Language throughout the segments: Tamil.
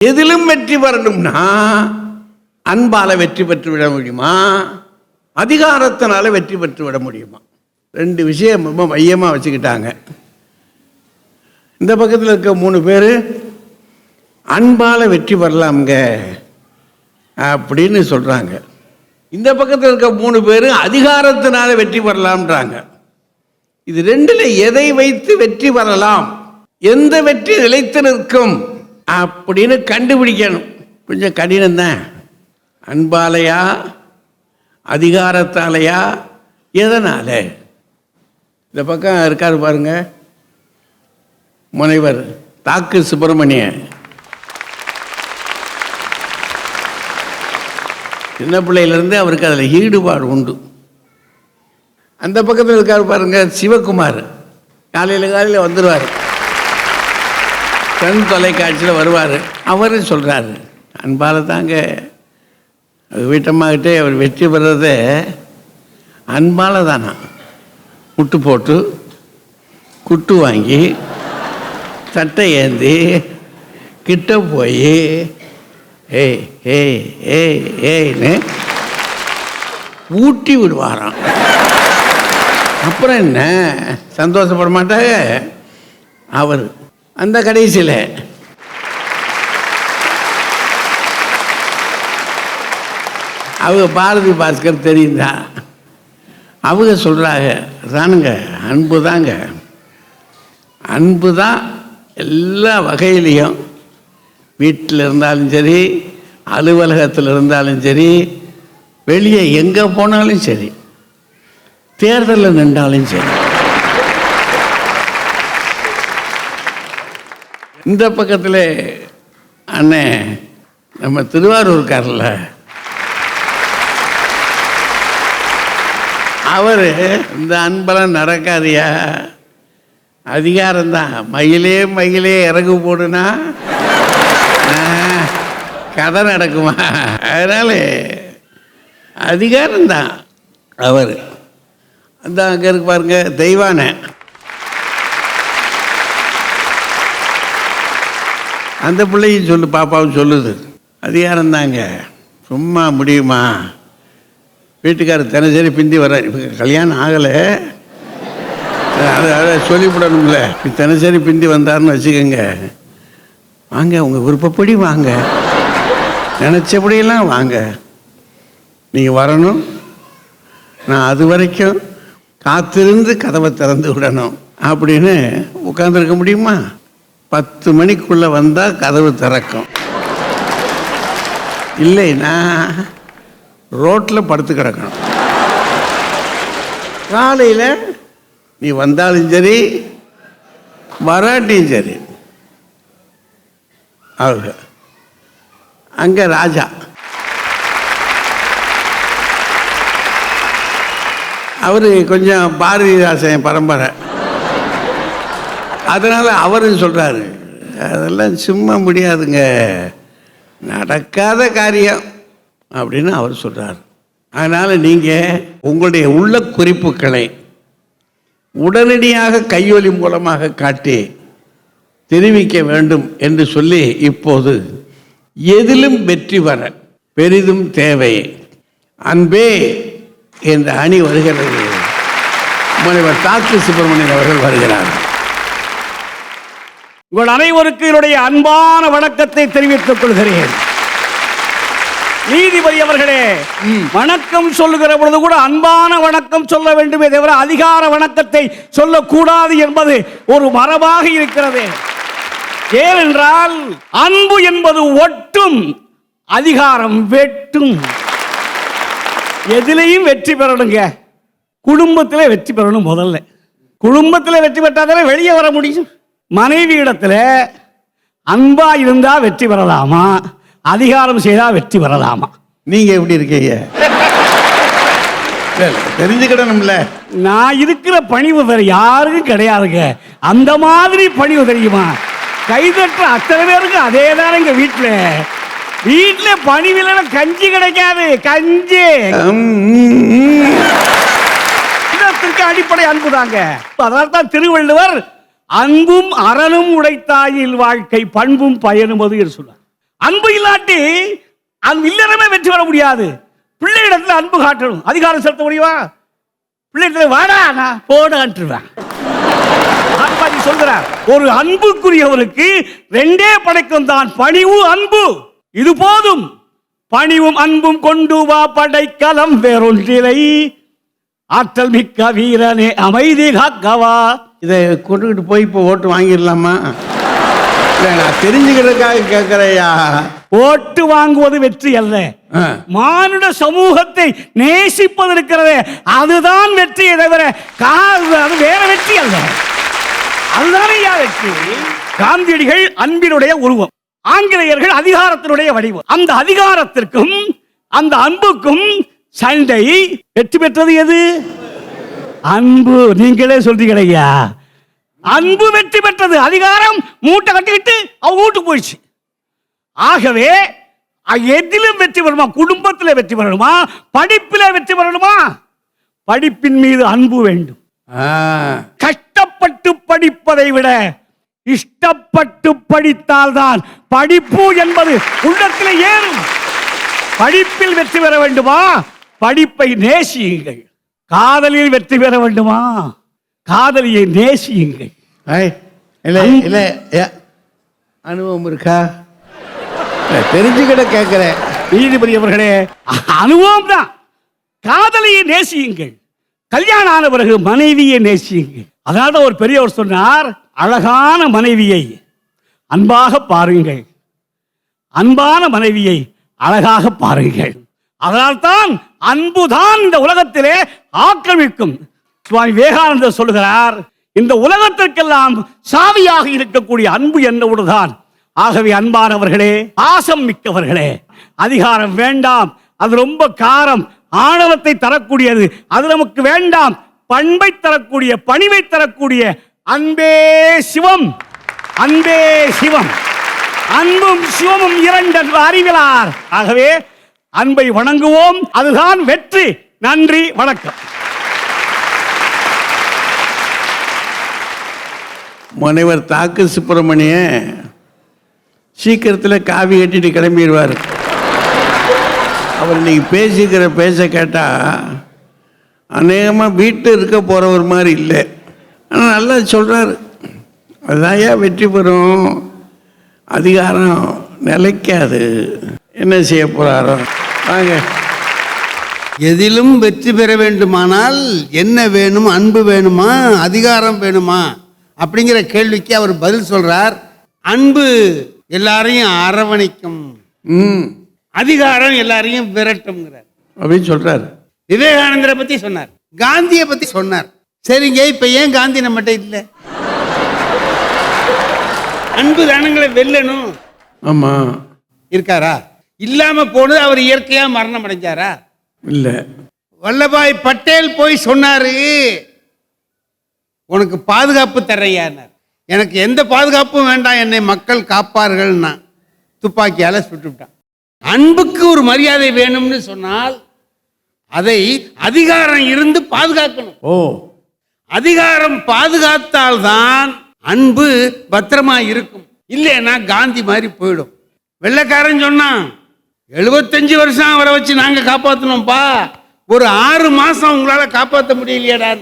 எதிலும் வெற்றி பெறணும்னா அன்பால வெற்றி பெற்று விட முடியுமா, அதிகாரத்தினால வெற்றி பெற்று விட முடியுமா? ரெண்டு விஷயம் ரொம்ப மையமாக வச்சுக்கிட்டாங்க. இந்த பக்கத்தில் இருக்க 3 பேர் அன்பால வெற்றி பெறலாம்ங்க அப்படின்னு சொல்றாங்க. இந்த பக்கத்தில் இருக்க 3 பேர் அதிகாரத்தினால வெற்றி பெறலாம்ன்றாங்க. இது ரெண்டுல எதை வைத்து வெற்றி பெறலாம், எந்த வெற்றி நிலைத்து நிற்கும் அப்படின்னு கண்டுபிடிக்கணும். கொஞ்சம் கடினம்தான். அன்பாலையா, அதிகாரத்தாலையா, எதனால? இந்த பக்கம் இருக்காரு பாருங்க, முனைவர் தாக்கு சுப்பிரமணியன். சின்ன பிள்ளையிலிருந்து அவருக்கு அதில் ஈடுபாடு உண்டு. அந்த பக்கத்தில் இருக்காரு பாருங்க சிவகுமார். காலையில் வந்துடுவார், கண் தொலைக்காட்சியில் வருவார். அவர் சொல்கிறாரு, அன்பால் தாங்க வீட்டம்மாக்கிட்டே அவர் வெற்றி பெறதே அன்பால் தானா. முட்டு போட்டு குட்டு வாங்கி சட்டை ஏந்தி கிட்ட போய் ஏய் ஏய் ஏய் ஏய்ன்னு ஊட்டி விடுவாராம். அப்புறம் என்ன சந்தோஷப்பட மாட்டாங்க அவர். அந்த கடைசியில் அவங்க பாரதி பாஸ்கர் தெரியுதா, அவங்க சொல்கிறாங்க, தானுங்க அன்பு தாங்க, அன்பு தான் எல்லா வகையிலையும், வீட்டில் இருந்தாலும் சரி, அலுவலகத்தில் இருந்தாலும் சரி, வெளியே எங்கே போனாலும் சரி, தேர்தலில் நின்றாலும் சரி. இந்த பக்கத்தில் அண்ணே நம்ம திருவாரூர்காரில் அவர் இந்த அன்பெல்லாம் நடக்காதியா, அதிகாரம்தான், மயிலே மயிலே இறகு போடுனா கதை நடக்குமா, அதனால அதிகாரம்தான் அவர். அந்த அங்கே இருக்கு பாருங்க தெய்வான, அந்த பிள்ளையும் சொல்லு, பாப்பாவும் சொல்லுது, அதிகாரம்தாங்க, சும்மா முடியுமா? வீட்டுக்காரர் தினசரி பிந்தி வர்றார். இப்போ கல்யாணம் ஆகலை, அதை சொல்லிவிடணும்ல. தினசரி பிந்தி வந்தார்னு வச்சுக்கோங்க, வாங்க உங்கள் விருப்பப்படி வாங்க, நினச்சபடியெல்லாம் வாங்க, நீங்கள் வரணும், நான் அது வரைக்கும் காத்திருந்து கதவை திறந்து விடணும் அப்படின்னு உட்காந்துருக்க முடியுமா? 10 மணிக்குள்ளே வந்தால் கதவு திறக்கும், இல்லைன்னா ரோட்டில் படுத்து கிடக்கணும். காலையில் நீ வந்தாலும் சரி வராட்டியும் சரி. அவங்க அங்கே ராஜா, அவர் கொஞ்சம் பாரதிதாசன் பரம்பரை, அதனால் அவரும் சொல்கிறாரு, அதெல்லாம் சும்மா முடியாதுங்க, நடக்காத காரியம் அப்படின்னு அவர் சொல்கிறார். அதனால் நீங்கள் உங்களுடைய உள்ள குறிப்புகளை உடனடியாக கையொலி மூலமாக காட்டி தெரிவிக்க வேண்டும் என்று சொல்லி, இப்போது எதிலும் வெற்றி பெற பெரிதும் தேவை அன்பே என்ற அணி வருகிறது. முனைவர் தாக்கு சுப்பிரமணியன் அவர்கள் வருகிறார். உங்கள் அனைவருக்கு என்னுடைய அன்பான வணக்கத்தை தெரிவித்துக் கொள்கிறேன். நீதிபதி அவர்களே, வணக்கம் சொல்லுகிற பொழுது கூட அன்பான வணக்கம் சொல்ல வேண்டுமே தவிர அதிகார வணக்கத்தை சொல்லக்கூடாது என்பது ஒரு மரபாக இருக்கிறது. ஏனென்றால் அன்பு என்பது ஒட்டும், அதிகாரம் வெட்டும். எதிலையும் வெற்றி பெறணுங்க, குடும்பத்திலே வெற்றி பெறணும். முதல்ல குடும்பத்தில் வெற்றி பெற்றாதானே வெளியே வர முடியும். மனைவி இடத்துல அன்பா இருந்தா வெற்றி பெறலாமா, அதிகாரம் செய்தா வெற்றி பெறலாமா? நீங்க எப்படி இருக்கீங்க தெரிஞ்சுக்கிடணும்ல. நான் இருக்கிற பணிவு வேற யாருக்கும் கிடையாதுங்க. அந்த மாதிரி பணிவு தெரியுமா? கைதற்ற அத்தனை பேருக்கு அதே தான். எங்க வீட்டுல பணிவில்லை கஞ்சி கிடைக்காது. கஞ்சி அடிப்படை அன்புதாங்க. அதனால்தான் திருவள்ளுவர் அன்பும் அறனும் உடைத்தாயில் வாழ்க்கை, பண்பும் பயனும் அது என்று சொன்னார். அன்பு இல்லாட்டி அந்த இல்லறமே வெற்றி பெற முடியாது. பிள்ளையிடத்துல அன்பு காட்டணும். அதிகாரம் செலுத்த முடியுமா? பிள்ளைகிட்ட வாடா நான் போடான்ட்டுருவேன். சொல்கிறார், ஒரு அன்புக்குரியவருக்கு ரெண்டே படைக்கும் தான், பணிவு அன்பு. இது போதும். பணிவும் அன்பும் கொண்டு வா படைக்கலம் வேறொன்றிலை, ஆற்றல் மிக்க வீரனே அமைதி காக்கவா. இதை கொண்டுகிட்டு போய் இப்போ ஓட்டு வாங்கிடலாமா? நான் தெரிஞ்சுக்கிறதுக்காக கேட்கிறையா. ஓட்டு வாங்குவது வெற்றி அல்ல, மானுட சமூகத்தை நேசிப்பது இருக்கிறதே அதுதான் வெற்றியை தவிர அது வேற வெற்றி அல்ல. அதுதான் வெற்றி. காந்தியடிகள் அன்பினுடைய உருவம், ஆங்கிலேயர்கள் அதிகாரத்தினுடைய வடிவம். அந்த அதிகாரத்திற்கும் அந்த அன்புக்கும் சண்டை. வெற்றி பெற்றது எது? அன்பு. நீங்களே சொல்றீங்களையா, அன்பு வெற்றி பெற்றது. அதிகாரம் மூட்டை கட்டிக்கிட்டு அவங்க வீட்டுக்கு போயிடுச்சு. ஆகவே எதிலும் வெற்றி பெறணுமா? குடும்பத்தில் வெற்றி பெறணுமா? படிப்பில் வெற்றி பெறணுமா? படிப்பின் மீது அன்பு வேண்டும். கஷ்டப்பட்டு படிப்பதை விட இஷ்டப்பட்டு படித்தால்தான் படிப்பு என்பது உள்ளத்தில் ஏறும். படிப்பில் வெற்றி பெற வேண்டுமா? படிப்பை நேசியுங்கள். காதலில் வெற்றி பெற வேண்டுமா? காதலியை நேசியுங்கள். அனுபவம் இருக்கா? தெரிஞ்சுக்கிட்ட கேட்கிறேன். நீதிபதி அவர்களே, அனுபவம் தான். காதலியை நேசியுங்கள். கல்யாணம் ஆன பிறகு மனைவியை நேசியுங்கள். அதனால ஒரு பெரியவர் சொன்னார், அழகான மனைவியை அன்பாக பாருங்கள், அன்பான மனைவியை அழகாக பாருங்கள். அதனால்தான் அன்புதான் இந்த உலகத்திலே ஆக்கிரமிக்கும். சுவாமி விவேகானந்தர் சொல்லுகிறார், இந்த உலகத்திற்கெல்லாம் சாவியாக இருக்கக்கூடிய அன்பு என்னோடுதான். ஆகவே அன்பானவர்களே, பாசம் மிக்கவர்களே, அதிகாரம் வேண்டாம், அது ரொம்ப காரம், ஆணவத்தை தரக்கூடியது, அது நமக்கு வேண்டாம். பண்பை தரக்கூடிய, பணிவை தரக்கூடிய அன்பே சிவம், அன்பே சிவம். அன்பும் சிவமும் இரண்டு அறிவிலார். ஆகவே அன்பை வணங்குவோம், அதுதான் வெற்றி. நன்றி, வணக்கம். முனைவர் தாக்கு சுப்பிரமணியன் சீக்கிரத்தில் காவி கட்டிட்டு கிளம்பிடுவார். அவர் இன்னைக்கு பேசிக்கிற பேச கேட்டால் அநேகமாக வீட்டில் இருக்க போகிறவர் மாதிரி இல்லை. ஆனால் நல்லா சொல்கிறாரு, அதுதான் ஏன் வெற்றி பெறும். அதிகாரம் நிலைக்காது. என்ன செய்ய போகிறாரோ. வாங்க. எதிலும் வெற்றி பெற வேண்டுமானால் என்ன வேணும்? அன்பு வேணுமா, அதிகாரம் வேணுமா அப்படிங்கிற கேள்விக்கு அவர் பதில் சொல்றார். அன்பு எல்லாரையும் அரவணைக்கும், அதிகாரம் எல்லாரையும் விரட்டும்ங்கிறார் அப்படின்னு சொல்றாரு. விவேகானந்தரை பத்தி சொன்னார், காந்தியை பத்தி சொன்னார். சரிங்க, இப்ப ஏன் காந்தி நம்மகிட்ட இல்லை? அன்பு தானங்களை வெல்லணும். ஆமா, இருக்காரா? இல்லாம போனது அவர் இயற்கையா மரணம் அடைஞ்சாரா? இல்ல. வல்லபாய் பட்டேல் போய் சொன்னாரு, உனக்கு பாதுகாப்பு தர்றையானார். எனக்கு எந்த பாதுகாப்பும் வேண்டாம், என்னை மக்கள் காப்பார்கள். துப்பாக்கியால சுட்டுவிட்டான். அன்புக்கு ஒரு மரியாதை வேணும்னு சொன்னால் அதை அதிகாரம் இருந்து பாதுகாக்கணும். அதிகாரம் பாதுகாத்தால்தான் அன்பு பத்திரமா இருக்கும். இல்லைன்னா காந்தி மாதிரி போயிடும். வெள்ளைக்காரன் சொன்னான், 75 வருஷம் அவரை வச்சு நாங்க காப்பாற்றணும்ப்பா, ஒரு 6 மாசம் உங்களால காப்பாற்ற முடியலையாடா.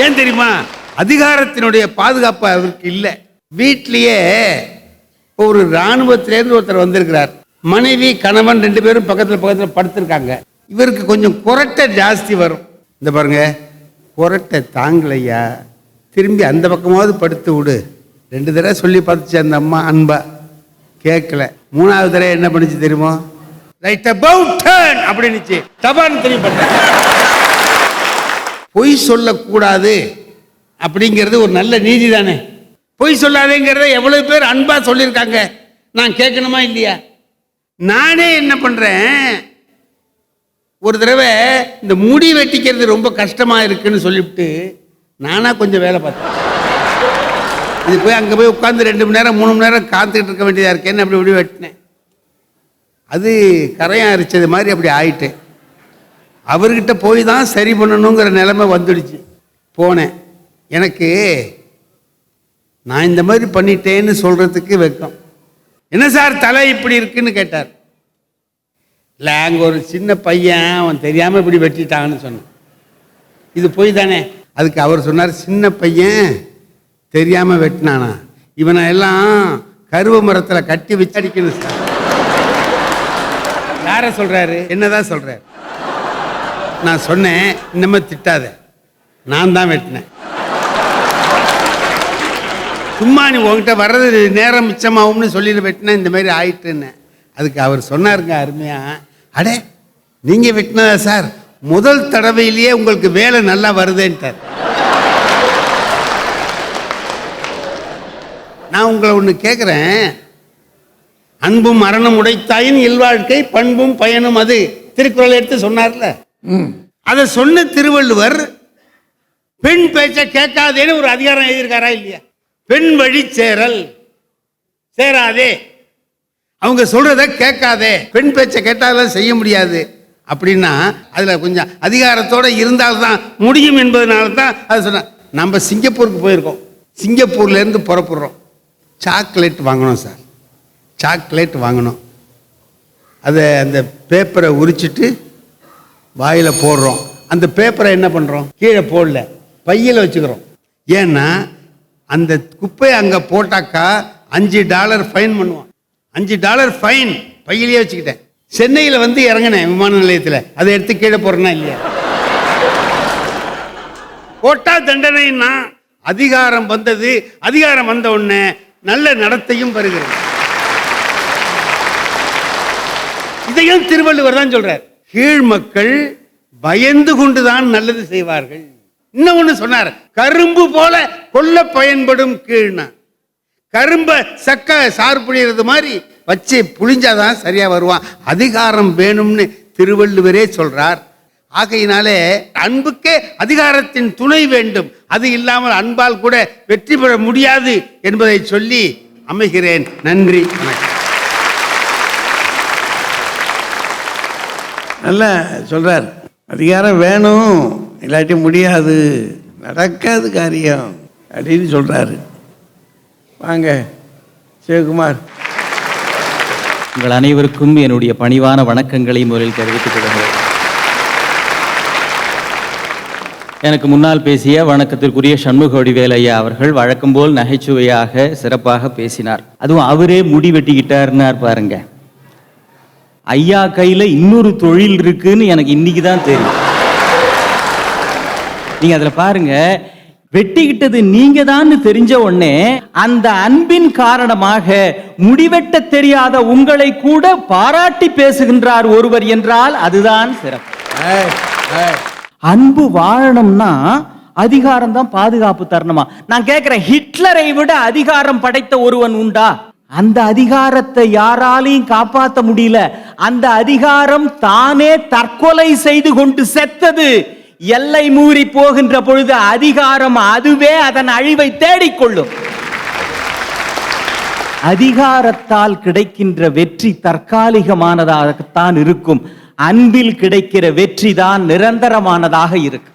ஏன் தெரியுமா? அதிகாரத்தினுடைய பாதுகாப்பு அவருக்கு இல்லை. வீட்டிலேயே ஒரு இராணுவத்திலேருந்து ஒருத்தர் வந்திருக்கிறார். மனைவி கணவன் 2 பேரும் பக்கத்தில் பக்கத்தில் படுத்திருக்காங்க. இவருக்கு கொஞ்சம் குரட்டை ஜாஸ்தி வரும். இந்த பாருங்க, குரட்டை தாங்கலையா, திரும்பி அந்த பக்கமாவது படுத்து விடு. 2 தடவை சொல்லி பார்த்துச்சு அந்த அம்மா அன்பா, கேட்கல. 3வது தடவை என்ன பண்ணிச்சு தெரியுமோ? ரைட் அபவுட் டர்ன் அப்படின்னுச்சு. தபான்னு தெரியப்பட்ட. பொய் சொல்லக்கூடாது அப்படிங்கிறது ஒரு நல்ல நீதி தானே. பொய் சொல்லாதேங்கிறத எவ்வளவு பேர் அன்பா சொல்லியிருக்காங்க. நான் கேட்கணுமா இல்லையா? நானே என்ன பண்றேன், ஒரு தடவை இந்த முடி வெட்டிக்கிறது ரொம்ப கஷ்டமா இருக்குன்னு சொல்லிவிட்டு நானா கொஞ்சம் வேலை பார்த்தேன். இது போய் அங்கே போய் உட்காந்து 2 மணி நேரம் 3 மணி நேரம் காத்துக்கிட்டு இருக்க வேண்டியதா இருக்கேன்னு அப்படி இப்படி வெட்டினேன். அது கரையான் அரிச்சது மாதிரி அப்படி ஆயிட்டேன். அவர்கிட்ட போய் தான் சரி பண்ணணுங்கிற நிலைமை வந்துடுச்சு. போனேன். எனக்கு நான் இந்த மாதிரி பண்ணிட்டேன்னு சொல்றதுக்கு வெக்கம். என்ன சார் தலை இப்படி இருக்குன்னு கேட்டார். இல்லை அங்கே ஒரு சின்ன பையன் அவன் தெரியாமல் இப்படி வெட்டிட்டான்னு சொன்னான். இது போய் தானே. அதுக்கு அவர் சொன்னார், சின்ன பையன் தெரியாமல் வெட்டினானா, இவனை எல்லாம் கருவ மரத்தில் கட்டி வச்சு அடிக்கணும் சார். யாரை சொல்றாரு? என்னதான் சொல்றாரு? நான் சொன்னேன், இன்னமே திட்டாத, நான் தான் வெட்டினேன். சும்மா நீ உங்ககிட்ட வர்றது நேரம் மிச்சமாகும்னு சொல்லிட்டு வெட்டினா இந்த மாதிரி ஆயிட்டுன்னு. அதுக்கு அவர் சொன்னாருங்க அருமையா, அடே நீங்க வெட்டினதா சார், முதல் தடவையிலேயே உங்களுக்கு வேலை நல்லா வருதுன்ட்டார். நான் உங்களை ஒன்று கேட்குறேன், அன்பும் மரணம் உடைத்தாயின் இல்வாழ்க்கை பண்பும் பயனும் அது திருக்குறள் எடுத்து சொன்னார்ல. அதை சொன்ன திருவள்ளுவர் பெண் பேச்ச கேட்காதேன்னு ஒரு அதிகாரம் எழுதியிருக்காரா இல்லையா? பெண் வழி சேரல், சேராதே, அவங்க சொல்றத கேட்காதே, பெண் பேச்சை கேட்டாலும் செய்ய முடியாது அப்படின்னா அதுல கொஞ்சம் அதிகாரத்தோட இருந்தால்தான் முடியும் என்பதனால தான் அது சொன்ன. நம்ம சிங்கப்பூருக்கு போயிருக்கோம், சிங்கப்பூர்ல இருந்து புறப்படுறோம், சாக்லேட் வாங்கணும் சார், சாக்லேட் வாங்கணும். அதை அந்த பேப்பரை உரிச்சிட்டு வாயில போடுறோம். அந்த பேப்பரை என்ன பண்றோம்? கீழே போடல, பையில வச்சுக்கிறோம். ஏன்னா அந்த குப்பையை அங்க போட்டாக்கா $5 ஃபைன் பண்ணுவான். $5 ஃபைன் பையிலேயே வச்சுக்கிட்டேன். சென்னையில் வந்து இறங்கினேன் விமான நிலையத்தில், அதை எடுத்து கீழே போறேன்னா இல்லையா? போட்டா தண்டனைன்னா அதிகாரம் வந்தது, அதிகாரம் வந்த உடனே நல்ல நடத்தையும் வருகிறது. இதையும் திருவள்ளுவர் தான் சொல்றார். கீழ் மக்கள் பயந்து கொண்டுதான் நல்லது செய்வார்கள். இன்னும் ஒண்ணு சொன்னார், கரும்பு போல கொல்ல பயன்படும் கீழ்னா. கரும்ப சக்க சாறு புழியறது மாதிரி வச்சு புழிஞ்சாதான் சரியா வருவான். அதிகாரம் வேணும்னு திருவள்ளுவரே சொல்றார். ஆகையினாலே அன்புக்கே அதிகாரத்தின் துணை வேண்டும், அது இல்லாமல் அன்பால் கூட வெற்றி பெற முடியாது என்பதை சொல்லி அமைகிறேன். நன்றி, வணக்கம். நல்லா சொல்றார், அதிகாரம் வேணும், இல்லாட்டி முடியாது, நடக்காது காரியம் அப்படின்னு சொல்றாரு. வாங்க சிவகுமார். உங்கள் அனைவருக்கும் என்னுடைய பணிவான வணக்கங்களை முதலில் தெரிவித்துக் கொள்கிறேன். எனக்கு முன்னால் பேசிய வணக்கத்திற்குரிய சண்முக வடிவேல் ஐயா அவர்கள் வழக்கம் போல் நகைச்சுவையாக சிறப்பாக பேசினார். அதுவும் அவரே முடி வெட்டிக்கிட்டாருன்னார் பாருங்க. ஐயா கையில் இன்னொரு தொழில் இருக்குன்னு எனக்கு இன்னைக்கு தான் தெரியும். நீங்க அதுல பாருங்க, வெட்டிக்கிட்டது நீங்க தான் தெரிஞ்ச உடனே அந்த அன்பின் காரணமாக முடிவெட்ட தெரியாத உங்களை கூட பாராட்டி பேசுகின்றார் ஒருவர் என்றால் அதுதான் சிறப்பு. அன்பு வாழணும்னா அதிகாரம் தான் பாதுகாப்பு தரணுமா? நான் கேட்கிறேன், ஹிட்லரை விட அதிகாரம் படைத்த ஒருவன் உண்டா? அந்த அதிகாரத்தை யாராலையும் காப்பாற்ற முடியல. அந்த அதிகாரம் தானே தற்கொலை செய்து கொண்டு செத்தது. எல்லை மூறி போகின்ற பொழுது அதிகாரம் அதுவே அதன் அழிவை தேடிக்கொள்ளும். அதிகாரத்தால் கிடைக்கின்ற வெற்றி தற்காலிகமானதாகத்தான் இருக்கும். அன்பில் கிடைக்கிற வெற்றி தான் நிரந்தரமானதாக இருக்கு.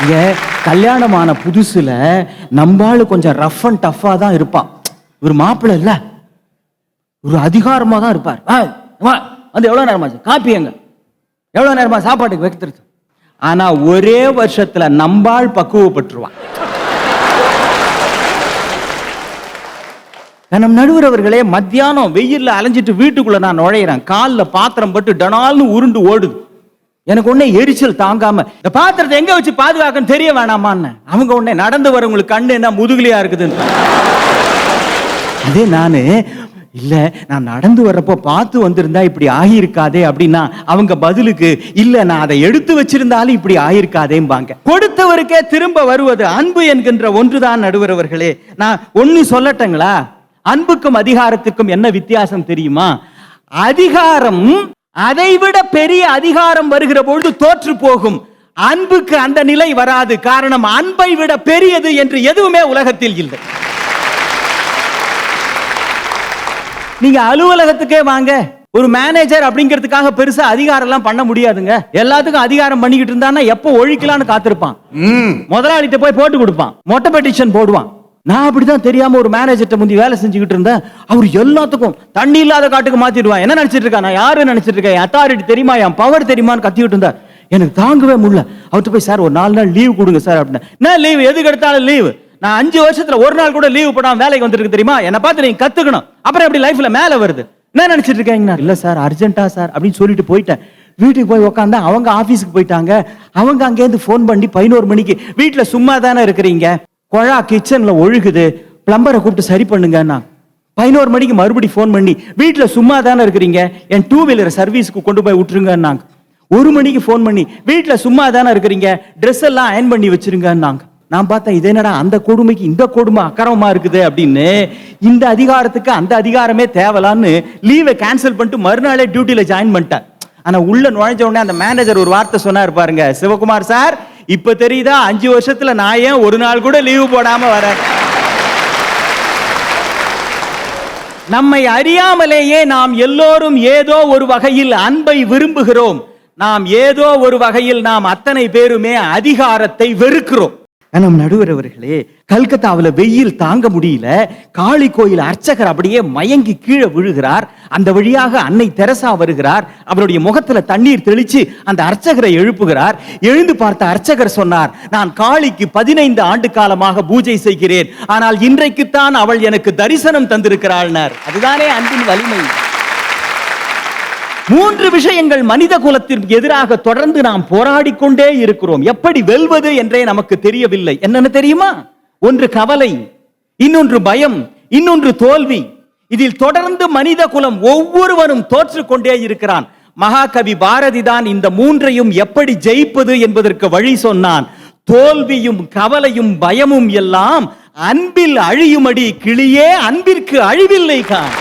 இங்க கல்யாணமான புதுசுல நம்பாளு கொஞ்சம் ரஃப் அண்ட் டஃபா தான் இருப்பான். ஒரு மாப்பிள்ளை இல்ல, ஒரு அதிகாரமா தான் இருப்பார். வந்து எவ்வளவு நேரமாச்சு, காப்பி எங்க, எவ்வளவு நேரமா சாப்பாட்டுக்கு வைக்கிறது. ஆனா ஒரே வருஷத்துல நம்பாள் பக்குவப்பட்டுருவான். நம் நடுவர் அவர்களே, மத்தியானம் வெயில்ல அலைஞ்சிட்டு வீட்டுக்குள்ள நான் நுழையிறேன், காலில் பாத்திரம் பட்டு டனால்னு உருண்டு ஓடுது. எனக்கு உடனே எரிச்சல் தாங்காம இந்த பாத்திரத்தை எங்க வச்சு பாதுகாக்கன்னு தெரிய வேணாமான்னு. அவங்க உடனே நடந்து வரவங்களுக்கு கண்ணு என்ன முதுகுலியா இருக்குதுன்னு. அதே நானு இல்ல, நான் நடந்து வர்றப்போ பார்த்து வந்திருந்தா இப்படி ஆகியிருக்காதே அப்படின்னா அவங்க பதிலுக்கு இல்ல, நான் அதை எடுத்து வச்சிருந்தாலும் இப்படி ஆகியிருக்காதேம்பாங்க. கொடுத்தவருக்கே திரும்ப வருவது அன்பு என்கின்ற ஒன்றுதான் நடுவரவர்களே. நான் ஒன்னு சொல்லட்டங்களா? அன்புக்கும் அதிகாரத்துக்கும் என்ன வித்தியாசம் தெரியுமா? அதிகாரம் அதைவிட பெரிய அதிகாரம் வருகிற பொழுது தோற்று போகும். அன்புக்கு அந்த நிலை வராது. காரணம், அன்பை விட பெரியது என்று எதுவுமே உலகத்தில் இல்லை. நீங்க அலுவலகத்துக்கே வாங்க, ஒரு மேனேஜர் அப்படிங்கிறதுக்காக பெருசா அதிகாரம் எல்லாம் பண்ண முடியாதுங்க. எல்லாத்துக்கும் அதிகாரம் பண்ணிக்கிட்டு இருந்தான்னா எப்போ ஒழிக்கலாம்னு காத்திருப்பான். முதலாளிட்ட போய் போட்டு கொடுப்பான், மொட்டை பெட்டிஷன் போடுவான். நான் அப்படிதான் தெரியாம ஒரு மேனேஜர்ட்ட முந்தி வேலை செஞ்சுக்கிட்டு இருந்தேன். அவர் எல்லாத்துக்கும் தண்ணி இல்லாத காட்டுக்கு மாத்திடுவான். என்ன நினைச்சிட்டு இருக்கா, நான் யாரு நினைச்சிட்டு இருக்கேன், அத்தாரிட்டி தெரியுமா, என் பவர் தெரியுமான்னு கத்திக்கிட்டு இருந்தா. எனக்கு தாங்கவே முடியல. அவர்கிட்ட போய் சார் ஒரு 4 நாள் லீவ் கொடுங்க சார் அப்படின்னு. என்ன லீவ், எதுக்கு எடுத்தாலும் லீவ். நான் 5 வருஷத்துல ஒரு நாள் கூட லீவ் போடாம வேலைக்கு வந்துருக்கு தெரியுமா. என்ன பார்த்து நீங்க கத்துக்கணும். அப்புறம் எப்படி லைஃப்ல மேல வருது. என்ன நினைச்சிட்டு இருக்கீங்க? இல்ல சார் அர்ஜென்ட்டா சார் அப்படின்னு சொல்லிட்டு போயிட்டேன். வீட்டுக்கு போய் உட்காந்தா அவங்க ஆபீஸ்க்கு போயிட்டாங்க. அவங்க அங்கேருந்து போன் பண்ணி 11 மணிக்கு வீட்டுல சும்மா தானே இருக்கிறீங்க, குழா கிச்சன்ல ஒழுகுது, பிளம்பரை கூப்பிட்டு சரி பண்ணுங்கன்னா. 11 மணிக்கு மறுபடியும் போன் பண்ணி வீட்டுல சும்மா தானே இருக்கிறீங்க, என் 2 வீலர் சர்வீஸ்க்கு கொண்டு போய் விட்டுருங்கன்னாங்க. 1 மணிக்கு போன் பண்ணி வீட்டுல சும்மா தானே இருக்கிறீங்க, ட்ரெஸ் எல்லாம் அயன் பண்ணி வச்சிருங்கன்னாங்க. நான் பார்த்தேன், இது என்னடா அந்த கொடுமைக்கு இந்த கொடுமை அக்கறமா இருக்குது அப்படின்னு. இந்த அதிகாரத்துக்கு அந்த அதிகாரமே தேவலான்னு லீவை கேன்சல் பண்ணிட்டு மறுநாளே டியூட்டில ஜாயின் பண்ணிட்டேன். ஆனா உள்ள நுழைஞ்ச உடனே அந்த மேனேஜர் ஒரு வார்த்தை சொன்னார் பாருங்க, சிவகுமார் சார் இப்ப தெரியுதா 5 வருஷத்துல நான் ஏன் ஒரு நாள் கூட லீவு போடாம வரேன். நம்மை அறியாமலேயே நாம் எல்லோரும் ஏதோ ஒரு வகையில் அன்பை விரும்புகிறோம். நாம் ஏதோ ஒரு வகையில் நாம் அத்தனை பேருமே அதிகாரத்தை வெறுக்கிறோம். நம் நடுவர் அவர்களே, கல்கத்தாவில் வெயில் தாங்க முடியல, காளி கோயில் அர்ச்சகர் அப்படியே மயங்கி கீழே விழுகிறார். அந்த வழியாக அன்னை தெரசா வருகிறார். அவருடைய முகத்துல தண்ணீர் தெளிச்சு அந்த அர்ச்சகரை எழுப்புகிறார். எழுந்து பார்த்த அர்ச்சகர் சொன்னார், நான் காளிக்கு 15 ஆண்டு காலமாக பூஜை செய்கிறேன், ஆனால் இன்றைக்குத்தான் அவள் எனக்கு தரிசனம் தந்திருக்கிறாள். அதுதானே அன்பின் வலிமை. 3 விஷயங்கள் மனித குலத்திற்கு எதிராக தொடர்ந்து நாம் போராடி கொண்டே இருக்கிறோம். எப்படி வெல்வது என்றே நமக்கு தெரியவில்லை. என்னன்னு தெரியுமா? ஒன்று கவலை, இன்னொன்று பயம், இன்னொன்று தோல்வி. இதில் தொடர்ந்து மனித குலம் ஒவ்வொருவரும் தோற்று கொண்டே இருக்கிறான். மகாகவி பாரதி தான் இந்த 3ஐயும் எப்படி ஜெயிப்பது என்பதற்கு வழி சொன்னான். தோல்வியும் கவலையும் பயமும் எல்லாம் அன்பில் அழியுமடி கிளியே, அன்பிற்கு அழிவில்லை கான்.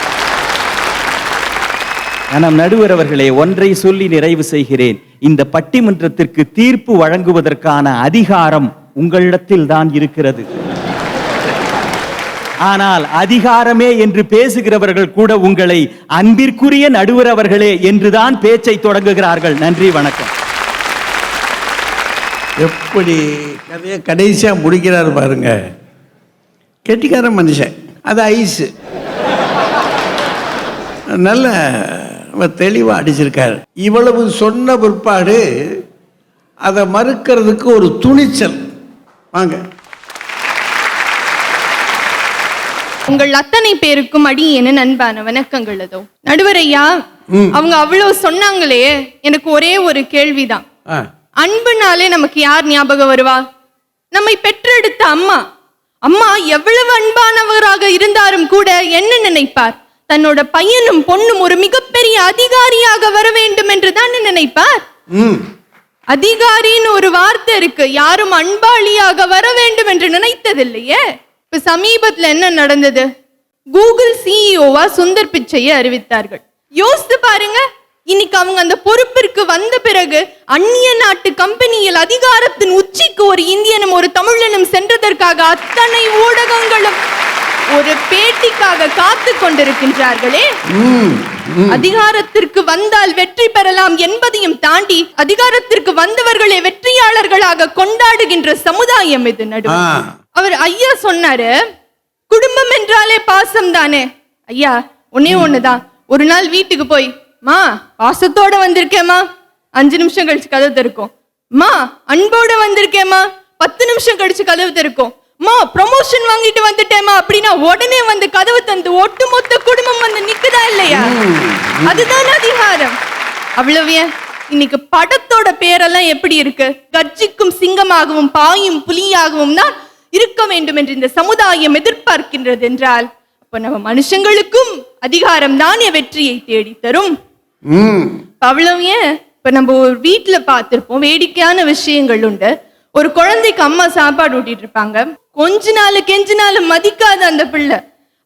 நம் நடுவர் அவர்களே, ஒன்றை சொல்லி நிறைவு செய்கிறேன். இந்த பட்டிமன்றத்திற்கு தீர்ப்பு வழங்குவதற்கான அதிகாரம் உங்களிடத்தில் தான் இருக்கிறது. ஆனால் அதிகாரமே என்று பேசுகிறவர்கள் கூட உங்களை அன்பிற்குரிய நடுவர் அவர்களே என்றுதான் பேச்சை தொடங்குகிறார்கள். நன்றி, வணக்கம். எப்படி கதையை கடைசியா முடிக்கிறார் பாருங்க. கெட்டிக்கார மனுஷன், அது ஐஸ் நல்ல தெளிவா அடிச்சிருக்காரு. இவ்வளவு சொன்ன பிற்பாடு அதை மறுக்கிறதுக்கு ஒரு துணிச்சல். வாங்க. உங்கள் அத்தனை பேருக்கும் அடியேன் அன்பான வணக்கங்கள். அதோ நடுவரையா, அவங்க அவ்வளவு சொன்னாங்களே, எனக்கு ஒரே ஒரு கேள்விதான். அன்புனாலே நமக்கு யார் ஞாபகம் வருவா? நம்மை பெற்றெடுத்த அம்மா. அம்மா எவ்வளவு அன்பானவராக இருந்தாலும் கூட என்ன நினைப்பார்? தன்னோட பையனும் பொண்ணும் ஒரு மிகப்பெரிய அதிகாரியாக வர வேண்டும் என்று தான் நினைப்பார். அதிகாரின்னு ஒரு வார்த்தை இருக்கு, யாரும் அன்பாளியாக வர வேண்டும் என்று நினைத்ததில்லையே. இப்ப சமீபத்துல என்ன நடந்தது? கூகுள் சிஇஓவா சுந்தர் பிச்சையை அறிவித்தார்கள். யோசித்து பாருங்க, இன்னைக்கு அவங்க அந்த பொறுப்பிற்கு வந்த பிறகு அந்நிய நாட்டு கம்பெனியில் அதிகாரத்தின் உச்சிக்கு ஒரு இந்தியனும் ஒரு தமிழனும் சென்றதற்காக அத்தனை ஊடகங்களும் ஒரு பேட்டிக்காக காத்து கொண்டிருக்கின்றார்களே. அதிகாரத்திற்கு வந்தால் வெற்றி பெறலாம் என்பதையும் தாண்டி அதிகாரத்திற்கு வந்தவர்களை வெற்றியாளர்களாக கொண்டாடுகின்ற சமுதாயம் இது. நடுவு அவர் ஐயா சொன்னாரு, குடும்பம் என்றாலே பாசம் தானே. ஐயா ஒன்னே ஒண்ணுதான். ஒரு நாள் வீட்டுக்கு போய், மா பாசத்தோட வந்திருக்கேமா, 5 நிமிஷம் கழிச்சு கதவு திறக்கும். மா அன்போட வந்திருக்கேமா, 10 நிமிஷம் கழிச்சு கதவு திறக்கும். மா ப்ரமோஷன் வாங்கிட்டு வந்துட்டேமா அப்படின்னா உடனே வந்து கதவு தந்து ஒட்டுமொத்த குடும்பம் வந்து நிக்குதா இல்லையா? அதுதான் அதிகாரம். அவ்வளவு ஏன் இன்னைக்கு படத்தோட பேரெல்லாம் எப்படி இருக்கு? கர்ஜிக்கும் சிங்கமாகவும் பாயும் புலியாகவும் தான் இருக்க வேண்டும் என்று இந்த சமுதாயம் எதிர்பார்க்கின்றது என்றால், அப்ப நம்ம மனுஷங்களுக்கும் அதிகாரம் தானே வெற்றியை தேடி தரும். அவ்வளவு ஏன் இப்ப நம்ம ஒரு வீட்டுல பார்த்திருப்போம், வேடிக்கையான விஷயங்கள் உண்டு. ஒரு குழந்தைக்கு அம்மா சாப்பாடு ஊட்டிட்டு இருப்பாங்க. கொஞ்ச நாள் கெஞ்ச நாள் மதிக்காத அந்த பிள்ளை,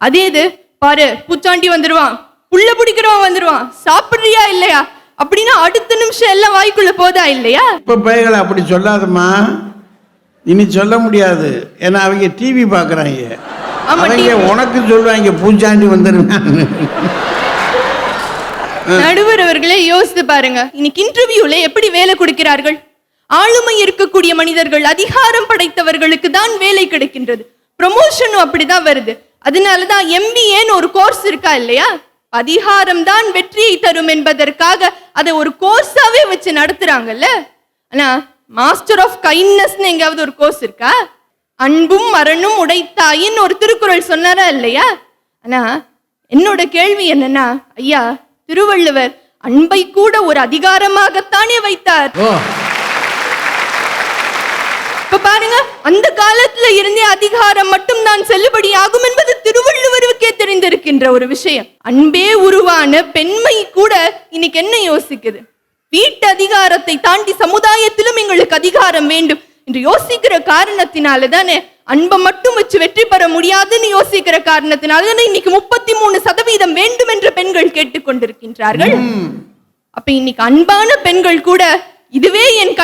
அதே இது பாரு பூச்சாண்டி வந்துருவான், புள்ள பிடிக்கிறவன் வந்துருவான், சாப்பிடுறியா இல்லையா அப்படின்னா அடுத்த நிமிஷம் எல்லாம் வாய்க்குள்ள போதா இல்லையா? இப்ப பையங்களை அப்படி சொல்லாதம்மா, இனி சொல்ல முடியாது. ஏன்னா அவங்க டிவி பாக்குறாங்க. அவங்க உனக்கு சொல்லுவாங்க பூச்சாண்டி வந்துருவாங்க. நடுவர் அவர்களே யோசித்து பாருங்க, இன்னைக்கு இன்டர்வியூல எப்படி வேலை கொடுக்கிறார்கள்? ஆளுமை இருக்கக்கூடிய மனிதர்கள், அதிகாரம் படைத்தவர்களுக்கு தான் வேலை கிடைக்கின்றது. ப்ரமோஷனும் அப்படிதான் வருது. அதனாலதான் MBAன்னு ஒரு கோர்ஸ் இருக்கா இல்லையா? அதிகாரம் தான் வெற்றியை தரும் என்பதற்காக அதை ஒரு கோர்ஸாவே வச்சு நடத்துறாங்கல்ல. ஆனா மாஸ்டர் ஆஃப் கைண்ட்னஸ்னு எங்காவது ஒரு கோர்ஸ் இருக்கா? அன்பும் மரணும் உடைத்தாயின் ஒரு திருக்குறள் சொன்னாரா இல்லையா? ஆனா என்னோட கேள்வி என்னன்னா, ஐயா திருவள்ளுவர் அன்பை கூட ஒரு அதிகாரமாகத்தானே வைத்தார். இப்ப பாருங்க, அந்த காலத்துல இருந்தே அதிகாரம் மட்டும் தான் செல்லுபடி ஆகும் என்பது திருவள்ளுவருக்கே தெரிந்திருக்கின்ற ஒரு விஷயம். அன்பே உருவான பெண்மை கூட இன்னைக்கு என்ன யோசிக்குது? வீட்டு அதிகாரத்தை தாண்டி சமுதாயத்திலும் எங்களுக்கு அதிகாரம் வேண்டும் என்று யோசிக்கிற காரணத்தினால தானே, அன்பை மட்டும் வச்சு வெற்றி பெற முடியாதுன்னு யோசிக்கிற காரணத்தினால தானே இன்னைக்கு 33% வேண்டும் என்று பெண்கள் கேட்டுக்கொண்டிருக்கின்றார்கள். அப்ப இன்னைக்கு அன்பான பெண்கள் கூட இதுவே என்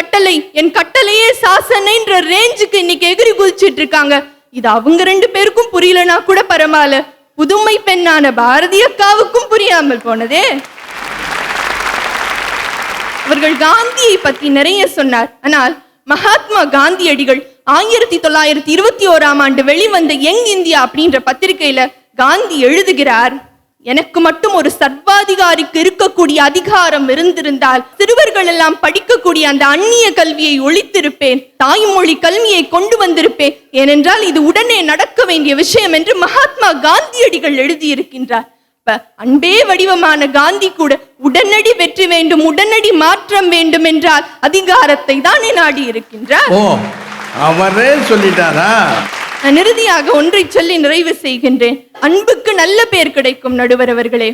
கட்டளையே சாசனைன்ற ரேஞ்சுக்கு இன்னைக்கு எகிரி குதிச்சிட்டு இருக்காங்க. இது அவங்க 2 பேருக்கும் புரியலனா கூட பரவாயில்ல, புதுமை பெண்ணான பாரதி அக்காவுக்கும் புரியாமல் போனதே. அவர்கள் காந்தியை பத்தி நிறைய சொன்னார். ஆனால் மகாத்மா காந்தியடிகள் 1921 வெளிவந்த யங் இந்தியா அப்படின்ற பத்திரிகையில காந்தி எழுதுகிறார், எனக்கு மட்டும் ஒரு சர்வாதிகாரிக்கு இருக்கக்கூடிய அதிகாரம் இருந்திருந்தால் சிறுவர்கள் எல்லாம் படிக்கக்கூடிய அந்த அந்நிய கல்வியை ஒழித்திருப்பேன், தாய்மொழி கல்வியை கொண்டு வந்திருப்பேன், ஏனென்றால் இது உடனே நடக்க வேண்டிய விஷயம் என்று மகாத்மா காந்தியடிகள் எழுதியிருக்கின்றார். அன்பே வடிவமான காந்தி கூட உடனடி வெற்றி வேண்டும், உடனடி மாற்றம் வேண்டும் என்றால் அதிகாரத்தை தானே நாடி இருக்கின்றார். அவரே சொல்லிட்டாரா? நான் இறுதியாக ஒன்றை சொல்லி நிறைவு செய்கின்றேன். அன்புக்கு நல்ல பேர் கிடைக்கும் நடுவர் அவர்களே,